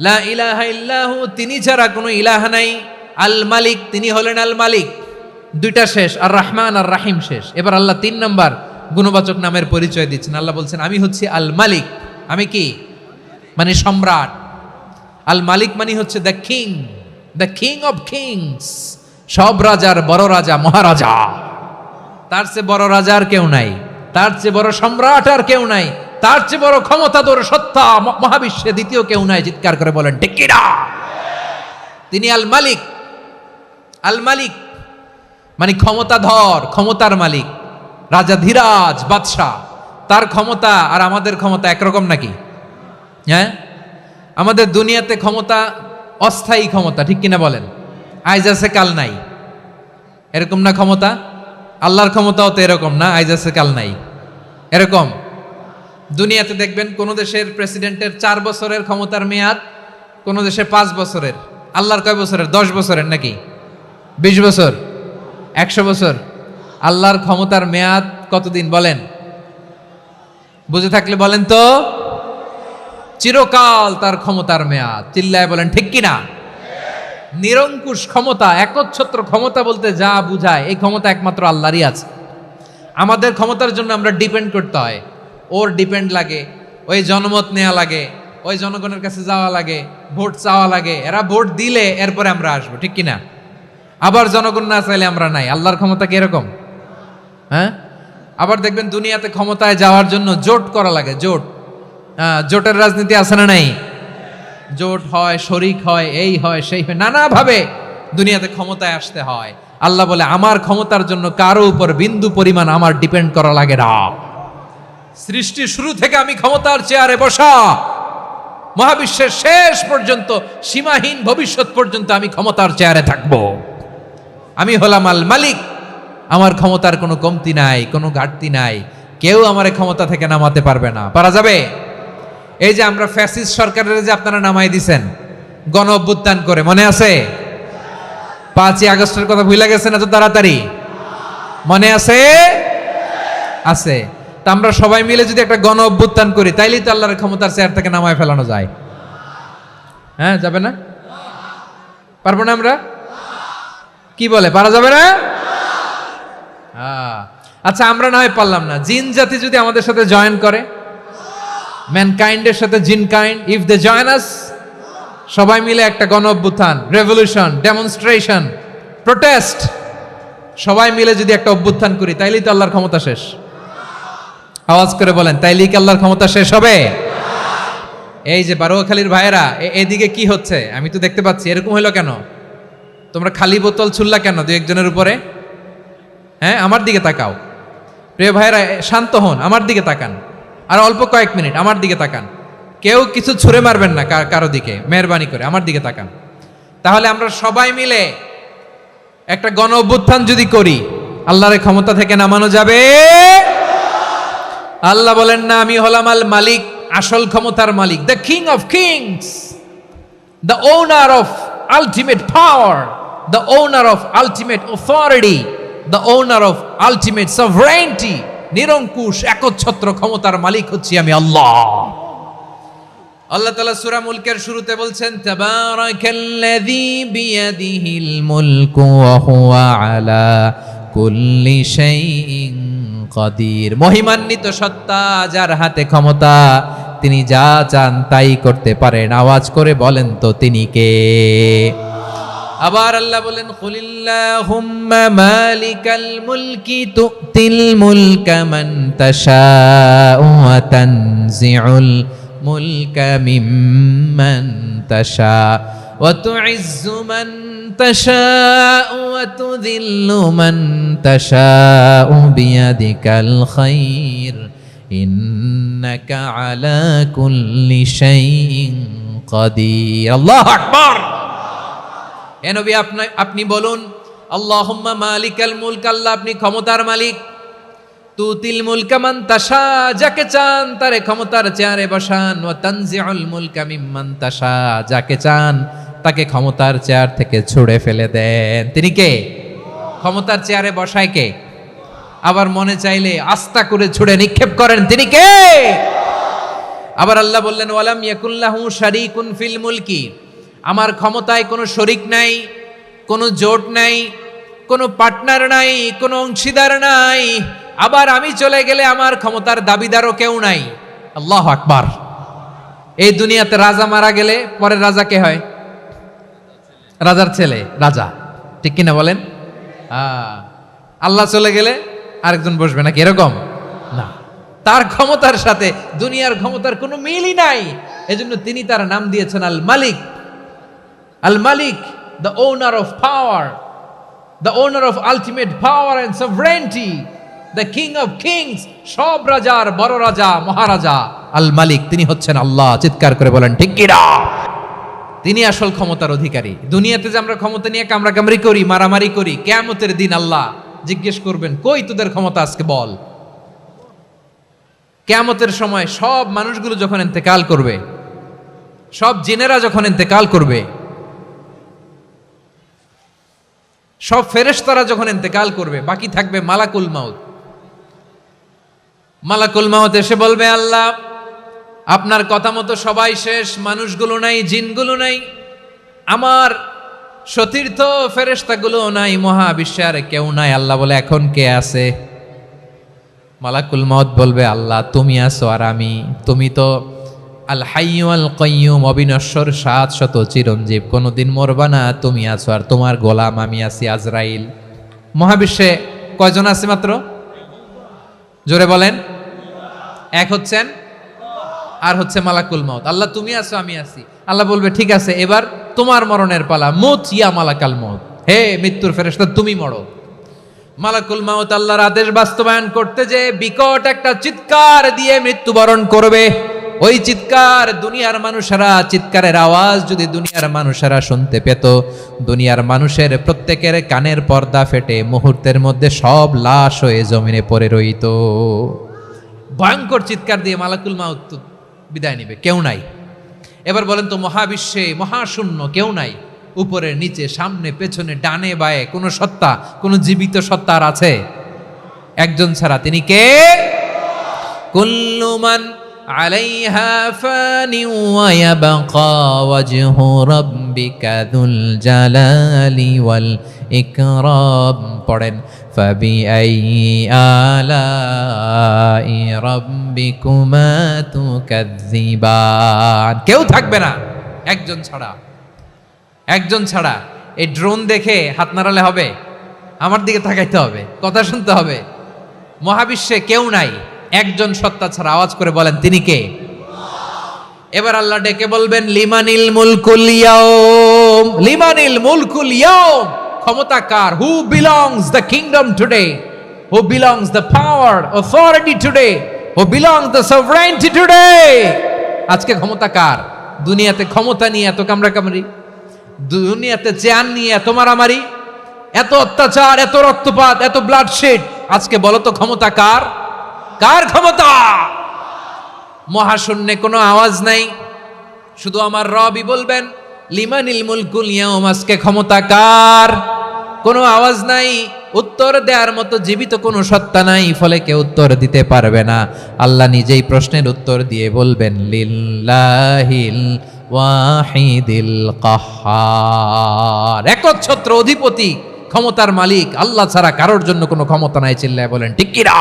লা ইলাহা ইল্লাহু, তিনি ছাড়া কোনো ইলাহ নাই, আল মালিক, তিনি হলেন আল মালিক। দুইটা শেষ, আর রহমান আর রাহিম শেষ। এবার আল্লাহ 3 নম্বর গুণবাচক নামের পরিচয় দিচ্ছেন। আল্লাহ বলছেন আমি হচ্ছি আল মালিক। আমি কি? মানে সম্রাট। আল মালিক মানে হচ্ছে দ্য কিং অফ কিংস, সব রাজার বড় রাজা, মহারাজা। তার চেয়ে বড় রাজা আর কেউ নাই, তার চেয়ে বড় সম্রাট আর কেউ নাই, তার চেয়ে বড় ক্ষমতাধর সত্তা মহাবিশ্বে দ্বিতীয় কেউ নাই। চিৎকার করে বলেন ঠিক কি না? তিনি আল মালিক। আল মালিক মানে ক্ষমতাধর, ক্ষমতার মালিক, রাজা ধীরাজ বাদশাহ। তার ক্ষমতা আর আমাদের ক্ষমতা একরকম নাকি? হ্যাঁ, আমাদের দুনিয়াতে ক্ষমতা অস্থায়ী ক্ষমতা, ঠিক কিনা বলেন? আইজ আছে কাল নাই, এরকম না ক্ষমতা? আল্লাহর ক্ষমতাও তো এরকম না, আইজ আছে কাল নাই এরকম। দুনিয়াতে দেখবেন কোন দেশের প্রেসিডেন্টের 4 বছরের ক্ষমতার মেয়াদ, কোন দেশে 5 বছরের। আল্লাহর কয় বছরের? 10 বছরের নাকি 20 বছর, 100 বছর? আল্লাহর ক্ষমতার মেয়াদ কতদিন বলেন? বুঝে থাকলে বলেন তো। চিরকাল তার ক্ষমতার মেয়াদ। চিল্লায় বলেন ঠিক কিনা? নিরঙ্কুশ ক্ষমতা, একচ্ছত্র ক্ষমতা বলতে যা বুঝায়, এই ক্ষমতা একমাত্র আল্লাহরই আছে। আমাদের ক্ষমতার জন্য আমরা ডিপেন্ড করতে হয়, ওর ডিপেন্ড লাগে, ওই জনমত নেওয়া লাগে, ওই জনগণের কাছে যাওয়া লাগে, ভোট চাওয়া লাগে, এরা ভোট দিলে এরপরে আমরা আসবো, ঠিক কিনা? আবার জনগণ না চাইলে আমরা নাই। আল্লাহর ক্ষমতা কি এরকম? হ্যাঁ, আবার দেখবেন দুনিয়াতে ক্ষমতায় যাওয়ার জন্য জোট করা লাগে, জোট। জোটের রাজনীতি আছে না নাই? জোট হয়, শরিক হয়, এই হয়, সেই হয়, নানাভাবে দুনিয়াতে ক্ষমতায় আসতে হয়। আল্লাহ বলে আমার ক্ষমতার জন্য কারো উপর বিন্দু পরিমাণ আমার ডিপেন্ড করা লাগে না। সৃষ্টির শুরু থেকে আমি ক্ষমতার চেয়ারে বসা, মহাবিশ্বের শেষ পর্যন্ত, সীমাহীন ভবিষ্যৎ পর্যন্ত আমি ক্ষমতার চেয়ারে থাকব। আমি হলাম আল মালিক। আমার ক্ষমতার কোনো কমতি নাই, কোনো ঘাটতি নাই। কেউ আমার ক্ষমতা থেকে নামাতে পারবে না। পারা যাবে? এই যে আমরা ফ্যাসিস্ট সরকারের যে আপনারা নামাই দিছেন গণ অভ্যুত্থান করে, মনে আছে? 5ই আগস্টের কথা ভুলে গেছেন এত তাড়াতাড়ি? মনে আছে? আছে। তা আমরা সবাই মিলে যদি একটা গণ অভ্যুত্থান করি, তাইলেই তো আল্লাহর ক্ষমতার চেয়ার থেকে নামায় ফেলানো যায়। হ্যাঁ, যাবে না? পারবো না আমরা? কি বলে, পারা যাবে না? আচ্ছা, আমরা না হয় পারলাম না, জিন জাতি যদি আমাদের সাথে জয়েন করে, ম্যানকাইন্ডের সাথে জিনকাইন্ড, ইফ দে জয়েন আস, সবাই মিলে একটা গণ অভ্যুত্থান, রেভলিউশন, ডেমনস্ট্রেশন, প্রোটেস্ট, সবাই মিলে যদি একটা অভ্যুত্থান করি, তাইলেই তো আল্লাহর ক্ষমতা শেষ। আওয়াজ করে বলেন, তাইলেই কি আল্লাহর ক্ষমতা শেষ হবে? এই যে বারোয়াখালীর ভাইয়েরা, এদিকে কি হচ্ছে আমি তো দেখতে পাচ্ছি, এরকম হইলো কেন? তোমরা খালি বোতল ছুড়লা কেন 2-1 জনের উপরে? হ্যাঁ, আমার দিকে তাকাও। প্রিয় ভাইয়েরা, শান্ত হন, আমার দিকে তাকান, আর অল্প কয়েক মিনিট আমার দিকে তাকান। কেউ কিছু ছুঁড়ে মারবেন না কারো দিকে, মেহরবানি করে আমার দিকে তাকান। তাহলে আমরা সবাই মিলে একটা গণ অভ্যুত্থান যদি করি, আল্লাহর ক্ষমতা থেকে নামানো যাবে? আল্লাহ বলেন না, আমি হলাম আল মালিক, আসল ক্ষমতার মালিক, the king of kings, the owner of ultimate power, the owner of ultimate authority, the owner of ultimate sovereignty, নিরঙ্কুশ একচ্ছত্র ক্ষমতার মালিক হচ্ছি আমি আল্লাহ। আল্লাহ তাআলা সূরা মুলকের শুরুতে বলছেন তাবারাকাল্লাযী বিয়াদিহিল মুলকু ওয়া হুয়া আলা কুল্লি শাইইন কাদির। মহিমান্বিত সত্তা, যার হাতে ক্ষমতা, তিনি যা চান তাই করতে পারেন। আওয়াজ করে বলেন তো তিনি কে? আবার আল্লাহ বলেন কুলিল্লাহুম্মা মালিকাল মুলকি তুতিল মুলকা মান তাশাউ ওয়া তানজিউল মুলকা মিম্মান তাশা ওয়া তুইজ্জু মান তাশাউ ওয়া তুযিল্লু মান তাশাউ বিয়াদিকাল খায়র ইন্নাকা আলা কুল্লি শাইইন কাদির। আল্লাহু আকবার। এ নবী আপনি বলুন আল্লাহুম্মা মালিকাল মুলক, আল্লাহ আপনি ক্ষমতার মালিক। তুতিল মুলকা মান তাশা, যাকে চান তারে ক্ষমতার চেয়ারে বসান। ওয়া তানজিউল মুলকা মিম্মান তাশা, যাকে চান তাকে ক্ষমতার চেয়ার থেকে ছুঁড়ে ফেলে দেন। তিনি কে? ক্ষমতার চেয়ারে বসায় কে? আবার মনে চাইলে আস্থা করে ছুঁড়ে নিক্ষেপ করেন। তিনি কে? আবার আল্লাহ বললেন ওয়ালাম ইয়াকুল্লাহু শারীকুন ফিল মুলকি, আমার ক্ষমতায় কোনো শরিক নাই, কোনো জোট নাই, কোনো পার্টনার নাই, কোনো অংশীদার নাই। আবার আমি চলে গেলে আমার ক্ষমতার দাবিদারও কেউ নাই। আল্লাহু আকবার। এই দুনিয়াতে রাজা মারা গেলে পরের রাজা কে হয়? রাজার ছেলে রাজা, ঠিক কিনা বলেন? আল্লাহ চলে গেলে আরেকজন বসবে নাকি? এরকম না, তার ক্ষমতার সাথে দুনিয়ার ক্ষমতার কোনো মিলই নাই। এজন্য তিনি তার নাম দিয়েছেন আল মালিক। আল মালিক, the owner of power, the owner of ultimate power and sovereignty, the king of kings, সব রাজার বড় রাজা, মহারাজা আল মালিক, তিনি হচ্ছেন আল্লাহ। চিৎকার করে বলেন ঠিক কিনা? তিনি আসল ক্ষমতার অধিকারী। দুনিয়াতে যে আমরা ক্ষমতা নিয়ে কামড়াকামড়ি করি, মারামারি করি, কিয়ামতের দিন আল্লাহ জিজ্ঞেস করবেন কই তোদের ক্ষমতা, আজকে বল। কিয়ামতের সময় সব মানুষগুলো যখন ইন্তেকাল করবে, সব জিনেরা যখন ইন্তেকাল করবে, সব ফেরেশতারা যখন ইন্তেকাল করবে, বাকি থাকবে মালাকুল মাউত। মালাকুল মাউত এসে বলবে আল্লাহ আপনার কথা মতো সবাই শেষ, মানুষগুলো নাই, জিনগুলো নাই, আমার সতীর্থ ফেরেশতাগুলো নাই, মহাবিশ্বে আর কেউ নাই। আল্লাহ বলে এখন কে আছে? মালাকুল মাউত বলবে আল্লাহ তুমি আছো আর আমি। তুমি তো আল হাইয়্যু আল কাইয়্যুম, অবিনশ্বর, শাশ্বত, চিরঞ্জীব, কোনোদিন মরবা না। তুমি আছো আর তোমার গোলাম আমি আছি আজরাইল। মহাবিশ্বে কয়জন আছে মাত্র? জোরে বলেন। এক হচ্ছেন আর হচ্ছে মালাকুল মাউত। আল্লাহ তুমি আছো আমি আছি। আল্লাহ বলবে ঠিক আছে, এবার তোমার মরণের পালা। মুত ইয়া মালাকাল মাউত, হে মৃত্যুর ফেরেশতা তুমি মরো। মালাকুল মাউত আল্লাহর আদেশ বাস্তবায়ন করতে যে বিকট একটা চিৎকার দিয়ে মৃত্যুবরণ করবে। ওই চিৎকার দুনিয়ার মানুষেরা, চিৎকারের আওয়াজ যদি দুনিয়ার মানুষেরা শুনতে পেত, দুনিয়ার মানুষের প্রত্যেকের কানের পর্দা ফেটে মুহূর্তের মধ্যে সব লাশ হয়ে জমিনে পড়ে রইত। ভয়ঙ্কর চিৎকার দিয়ে মালাকুল মাউত বিদায় নিবে, কেউ নাই। এবার বলেন তো মহাবিশ্বে মহাশূন্য, কেউ নাই, উপরে নিচে সামনে পেছনে ডানে বায়ে কোনো সত্তা, কোনো জীবিত সত্তা আর আছে? একজন ছাড়া, তিনি কে? কুল্লু মান আলাইহা ফানি ওয়া ইয়াবকা ওয়াজহু রাব্বিকা যুল জালালি ওয়াল ইকরাম। পড়েন ফাবিআইয়ি আলাই রাব্বিকুমা তুকাযযিবান। কেউ থাকবে না একজন ছাড়া, একজন ছাড়া। এই ড্রোন দেখে হাত নাড়ালে হবে? আমার দিকে তাকাইতে হবে, কথা শুনতে হবে। মহাবিশ্বে কেউ নাই একজন সত্তা ছাড়া। আওয়াজ করে বলেন তিনি কে? এবার আল্লাহ ডেকে বলবেন লিমানিল মুলকুল ইয়াউম, লিমানিল মুলকুল ইয়াউম। ক্ষমতা কার? Who belongs the kingdom today, who belongs the power authority today, who belongs the sovereignty today. আজকে ক্ষমতা কার? দুনিয়াতে ক্ষমতা নিয়ে এত কামড়াকামড়ি, দুনিয়াতে চেয়ার নিয়ে এত মারামারি, এত অত্যাচার, এত রক্তপাত, এত ব্লাডশেড। আজকে বলো তো ক্ষমতা কার? কার ক্ষমতা? মহাশূন্যে কোনো আওয়াজ নাই, শুধু আমার রবই বলবেন লিমানিল মুলকুল ইয়াউম। আজকে ক্ষমতা কার? কোনো আওয়াজ নাই। উত্তর দেওয়ার মতো জীবিত কোনো সত্তা নাই, ফলে কেউ উত্তর দিতে পারবে না। আল্লাহ নিজেই প্রশ্নের উত্তর দিয়ে বলবেন লিল্লাহিল ওয়াহিদিল কাহ্হার, একচ্ছত্র অধিপতি, ক্ষমতার মালিক আল্লাহ ছাড়া কারোর জন্য কোনো ক্ষমতা নাই। চিল্লায় বলেন ঠিক কি না?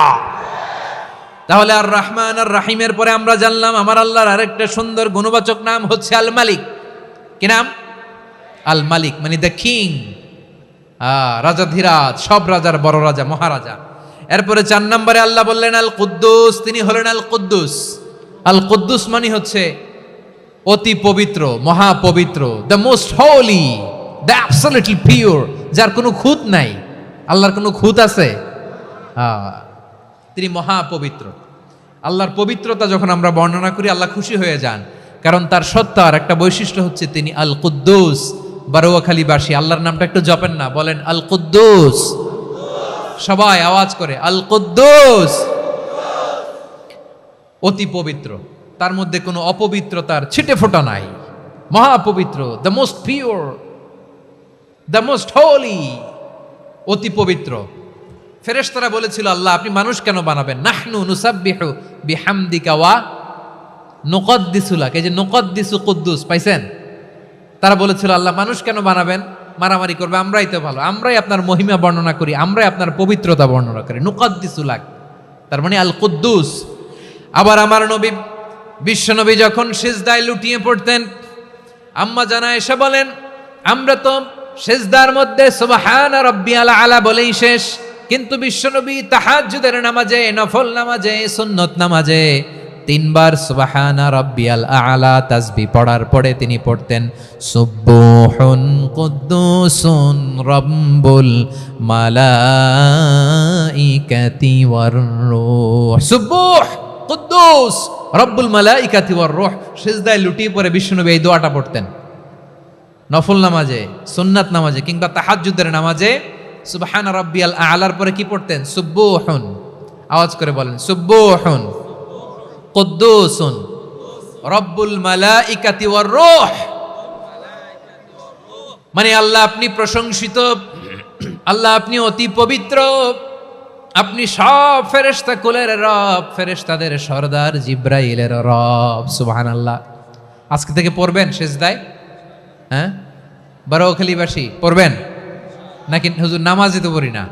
তাহলে আর রহমান আর রাহিমের পরে আমরা জানলাম আমার আল্লাহর আরেকটা সুন্দর গুণবাচক নাম হচ্ছে আল মালিক। কি নাম? আল মালিক, মানে দ্য কিং, রাজাধিরাজ, সব রাজার বড় রাজা, মহারাজা। এরপরে 4 নম্বরে আল্লাহ বললেন আল কুদ্দুস, তিনি হলেন আল কুদ্দুস। আল কুদ্দুস মানে হচ্ছে অতি পবিত্র, মহাপবিত্র, the most holy, the absolutely pure, যার কোনো খুঁত নাই। আল্লাহর কোনো খুঁত আছে? তিনি মহাপবিত্র। আল্লাহর পবিত্রতা যখন আমরা বর্ণনা করি আল্লাহ খুশি হয়ে যান, কারণ তার সত্তার একটা বৈশিষ্ট্য হচ্ছে তিনি আল কুদ্দুস। বারোয়াখালীবাসী আল্লাহর নামটা একটু জপেন না, বলেন আল কুদ্দুস, সবাই আওয়াজ করে আল কুদ্দুস। অতি পবিত্র, তার মধ্যে কোনো অপবিত্রতার ছিটে ফোঁটা নাই, মহাপবিত্র, the most pure, the most holy, অতি পবিত্র। ফেরেশতারা বলেছিল আল্লাহ আপনি মানুষ কেন বানাবেন? নাহনু নুসাব্বিহু বিহামদিকা ওয়া নুকদ্দিসু লাক, এই যে নুকদ্দিসু কুদ্দুস পাইছেন? তারা বলেছিল আল্লাহ মানুষ কেন বানাবেন, মারামারি করবে, আমরাই তো ভালো, আমরাই আপনার মহিমা বর্ণনা করি, আমরাই আপনার পবিত্রতা বর্ণনা করি, নুকদ্দিসু লাক, তার মানে আল কুদ্দুস। আবার আমার নবী বিশ্বনবী যখন সিজদায় লুটিয়ে পড়তেন, আম্মা জানা এসে বলেন আমরা তো সিজদার মধ্যে সুবহানা রাব্বিয়াল আলা বলেই শেষ, কিন্তু বিশ্বনবী তাহাজ্জুদের নামাজে, নফল নামাজে, সুন্নত নামাজে 3 বার সুবহানা রাব্বিয়াল আলা তাসবিহ পড়ার পরে তিনি পড়তেন সুবহুন কুদ্দুসুন রাব্বুল মালাইকাতি ওয়ার রূহ, সুবহ কুদ্দুস রব্বুল মালাইকাতি ওয়ার রূহ। সিজদায় লুটিয়ে পড়ে বিশ্বনবী এই দোয়াটা পড়তেন। নফল নামাজে, সুন্নাত নামাজে কিংবা তাহাজ্জুদের নামাজে সুবহানা রাব্বিয়াল আলার পরে কি পড়তেন? সুবহুন, আওয়াজ করে বলেন সুবহুন কুদ্দুসুন রব্বুল মালাইকাতি ওয়ার রূহ। মানে আল্লাহ আপনি প্রশংসিত, আল্লাহ আপনি অতি পবিত্র, আপনি সব ফেরেশতা কুলের রব, ফেরেশতাদের সরদার জিব্রাইলের রব। সুবহানাল্লাহ। আজকে থেকে পড়বেন সিজদায়? হ্যাঁ, বারোয়াখালীবাসী পড়বেন নাকি? হুজুর নামাজে তো পড়ি না।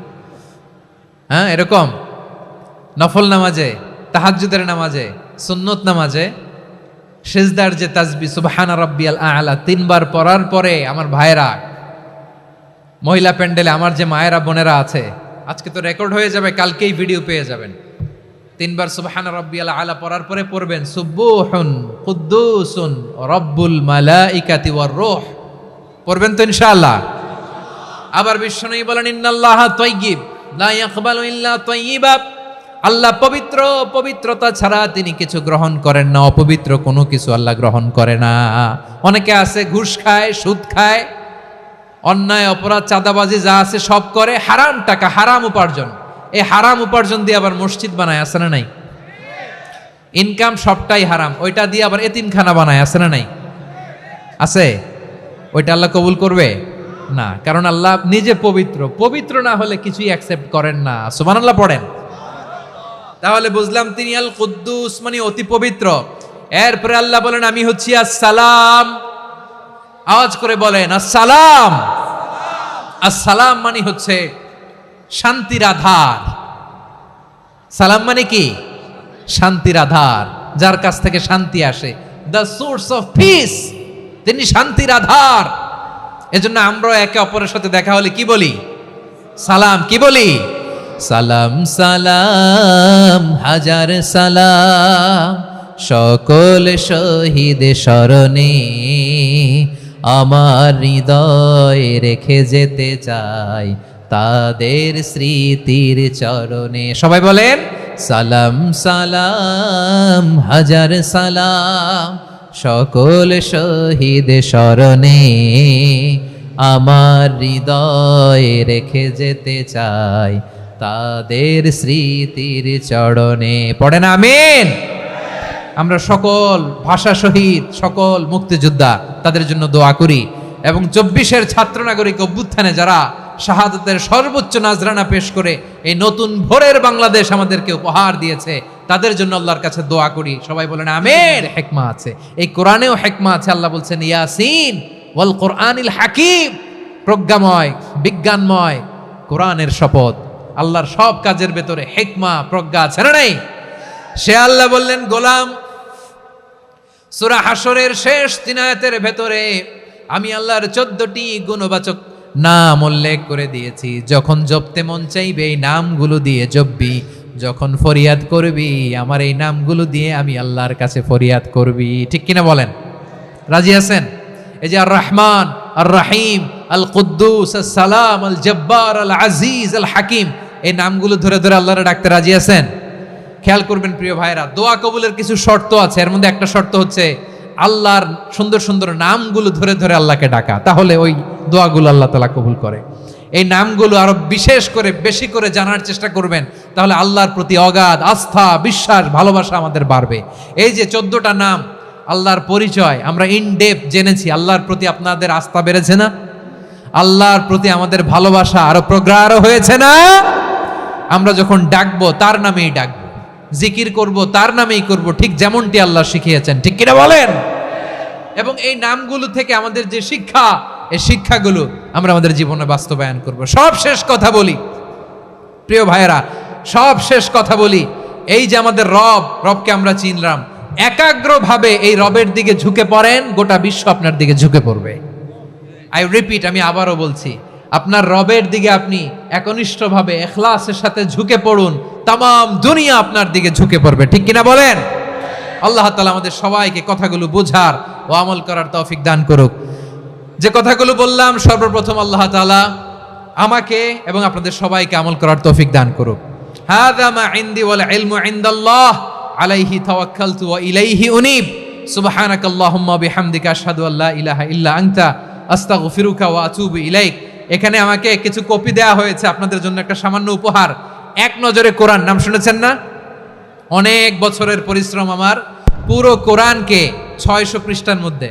হ্যাঁ, এরকম নফল নামাজে, তাহাজ্জুদের নামাজে, সুন্নত নামাজে সিজদার যে তাসবিহ সুবহানা রাব্বিয়াল আলা 3 বার পড়ার পরে আমার ভাইরা, মহিলা প্যান্ডেলে আমার যে মায়েরা বোনেরা আছে, আজকে তো রেকর্ড হয়ে যাবে, কালকেই ভিডিও পেয়ে যাবেন। 3 বার সুবহানা রাব্বিয়াল আলা পড়ার পরে পড়বেন সুবহুন কুদ্দুসুন রব্বুল মালাইকাতি ওয়ার রূহ। পড়বেন তো ইনশাআল্লাহ? আবার বিশ্বনবী বলেন ইন্নাল্লাহা তাইয়্যিব লা ইয়াকবালু ইল্লা তাইয়্যিবা, আল্লাহ পবিত্র, পবিত্রতা ছাড়া তিনি কিছু গ্রহণ করেন না, অপবিত্র কোনো কিছু আল্লাহ গ্রহণ করে না। অনেকে আছে ঘুষ খায়, সুদ খায়, অন্যায় অপরাধ চাঁদাবাজি যা আছে সব করে, হারাম টাকা, হারাম উপার্জন, এই হারাম উপার্জন দিয়ে আবার মসজিদ বানায়, আছে না নাই? ইনকাম সবটাই হারাম, ওইটা দিয়ে আবার এতিমখানা বানায়, আছে না নাই? আছে। ওইটা আল্লাহ কবুল করবে না, কারণ আল্লাহ নিজে পবিত্র, পবিত্র না হলে কিছুই অ্যাকসেপ্ট করেন না। সুবহানাল্লাহ পড়েন। তাহলে বুঝলাম তিনি আল কুদ্দুস মানে অতি পবিত্র। এরপরে আল্লাহ বলেন আমি হচ্ছি আসসালাম। আওয়াজ করে বলেন আসসালাম। আসসালাম মানে হচ্ছে শান্তির আধার। সালাম মানে কি? শান্তির আধার, যার কাছ থেকে শান্তি আসে, দ্য সোর্স অফ পিস, তিনি শান্তির আধার। এজন্য আমরা একে অপরের সাথে দেখা হলে কি বলি? সালাম। কি বলি? সালাম সালাম হাজার সালাম, সকল শহীদ স্মরণে আমার হৃদয় রেখে যেতে চাই তাদের স্মৃতির চরণে। সবাই বলেন সালাম সালাম হাজার সালাম, সকল শহীদ স্মরণে আমার হৃদয় রেখে যেতে চাই তাদের স্মৃতির চরণে। পড়েন আমিন। আমরা সকল ভাষা শহীদ, সকল মুক্তিযোদ্ধা, তাদের জন্য দোয়া করি এবং 24-এর ছাত্র নাগরিক অভ্যুত্থানে যারা শাহাদাতের সর্বোচ্চ নাজরানা পেশ করে এই নতুন ভোরের বাংলাদেশ আমাদেরকে উপহার দিয়েছে, তাদের জন্য আল্লাহর কাছে দোয়া করি। সবাই বলেন আমিন। হেকমা আছে, এই কোরআনেও হেকমা আছে। আল্লাহ বলছেন ইয়াসিন ওয়াল কোরআনিল হাকিম, প্রজ্ঞাময় বিজ্ঞানময় কোরআনের শপথ। আল্লাহর সব কাজের ভেতরে হেকমা প্রজ্ঞা আছে না নাই? সে আল্লাহ বললেন গোলাম, সূরা হাশরের শেষ 3 আয়াতের ভেতরে আমি আল্লাহর 14টি গুণবাচক নাম উল্লেখ করে দিয়েছি। যখন জপতে মন চাইবে এই নামগুলো দিয়ে জপবি, যখন ফরিয়াদ করবি আমার এই নামগুলো দিয়ে আমি আল্লাহর কাছে ফরিয়াদ করবি। ঠিক কিনা বলেন? রাজি আছেন? এই যে আর রহমান, আর রাহিম, আল কুদ্দুস, আস সালাম, আল জব্বার, আল আজিজ, আল হাকিম, এই নামগুলো ধরে ধরে আল্লাহরে ডাকতে রাজি আছেন? খেয়াল করবেন প্রিয় ভাইরা, দোয়া কবুলের কিছু শর্ত আছে। এর মধ্যে একটা শর্ত হচ্ছে আল্লাহর সুন্দর সুন্দর নামগুলো ধরে ধরে আল্লাহকে ডাকা, তাহলে ওই দোয়াগুলো আল্লাহ তাআলা কবুল করে। এই নামগুলো আরো বিশেষ করে বেশি করে জানার চেষ্টা করবেন, তাহলে আল্লাহর প্রতি অগাধ আস্থা, বিশ্বাস, ভালোবাসা আমাদের বাড়বে। এই যে 14টা নাম আল্লাহর পরিচয় আমরা ইন ডেপথ জেনেছি, আল্লাহর প্রতি আপনাদের আস্থা বেড়েছে না? আল্লাহর প্রতি আমাদের ভালোবাসা আরো প্রগাঢ় হয়েছে না? আমরা যখন ডাকবো তার নামেই ডাকবো, জিকির করব তার নামেই করব, ঠিক যেমনটি আল্লাহ শিখিয়েছেন। ঠিক কিনা বলেন? এবং এই নামগুলো থেকে আমাদের যে শিক্ষা, এই শিক্ষাগুলো আমরা আমাদের জীবনে বাস্তবায়ন করব। সব শেষ কথা বলি প্রিয় ভাইয়েরা, সব শেষ কথা বলি, এই যে আমাদের রবকে আমরা চিনলাম, একাগ্রভাবে এই রবের দিকে ঝুঁকে পড়েন, গোটা বিশ্ব আপনার দিকে ঝুঁকে পড়বে। আই রিপিট, আমি আবারও বলছি, আপনার রবের দিকে আপনি একনিষ্ঠভাবে ইখলাসের সাথে ঝুঁকে পড়ুন, তামাম দুনিয়া আপনার দিকে ঝুঁকে পড়বে। ঠিক কিনা বলেন? আল্লাহ তাআলা আমাদের সবাইকে কথাগুলো বোঝার ও আমল করার তৌফিক দান করুক। যে কথাগুলো বললাম, সর্বপ্রথম আল্লাহ তাআলা আমাকে এবং আপনাদের সবাইকে আমল করার তৌফিক দান করুক। হাযা মা ইনদি ওয়াল ইলমু ইনদাল্লাহ আলাইহি তাওয়াক্কালতু ওয়া ইলাইহি উনীব। সুবহানাকাল্লাহুম্মা বিহামদিকা আশহাদু আল্লা ইলাহা ইল্লা আনতা আস্তাগফিরুকা ওয়া আতুবু ইলাইক। এখানে আমাকে কিছু কপি দেয়া হয়েছে আপনাদের জন্য, একটা সামান্য উপহার। এক নজরে কোরআন, নাম শুনেছেন না? অনেক বছরের পরিশ্রম আমার, পুরো কোরআনকে 600 পৃষ্ঠার মধ্যে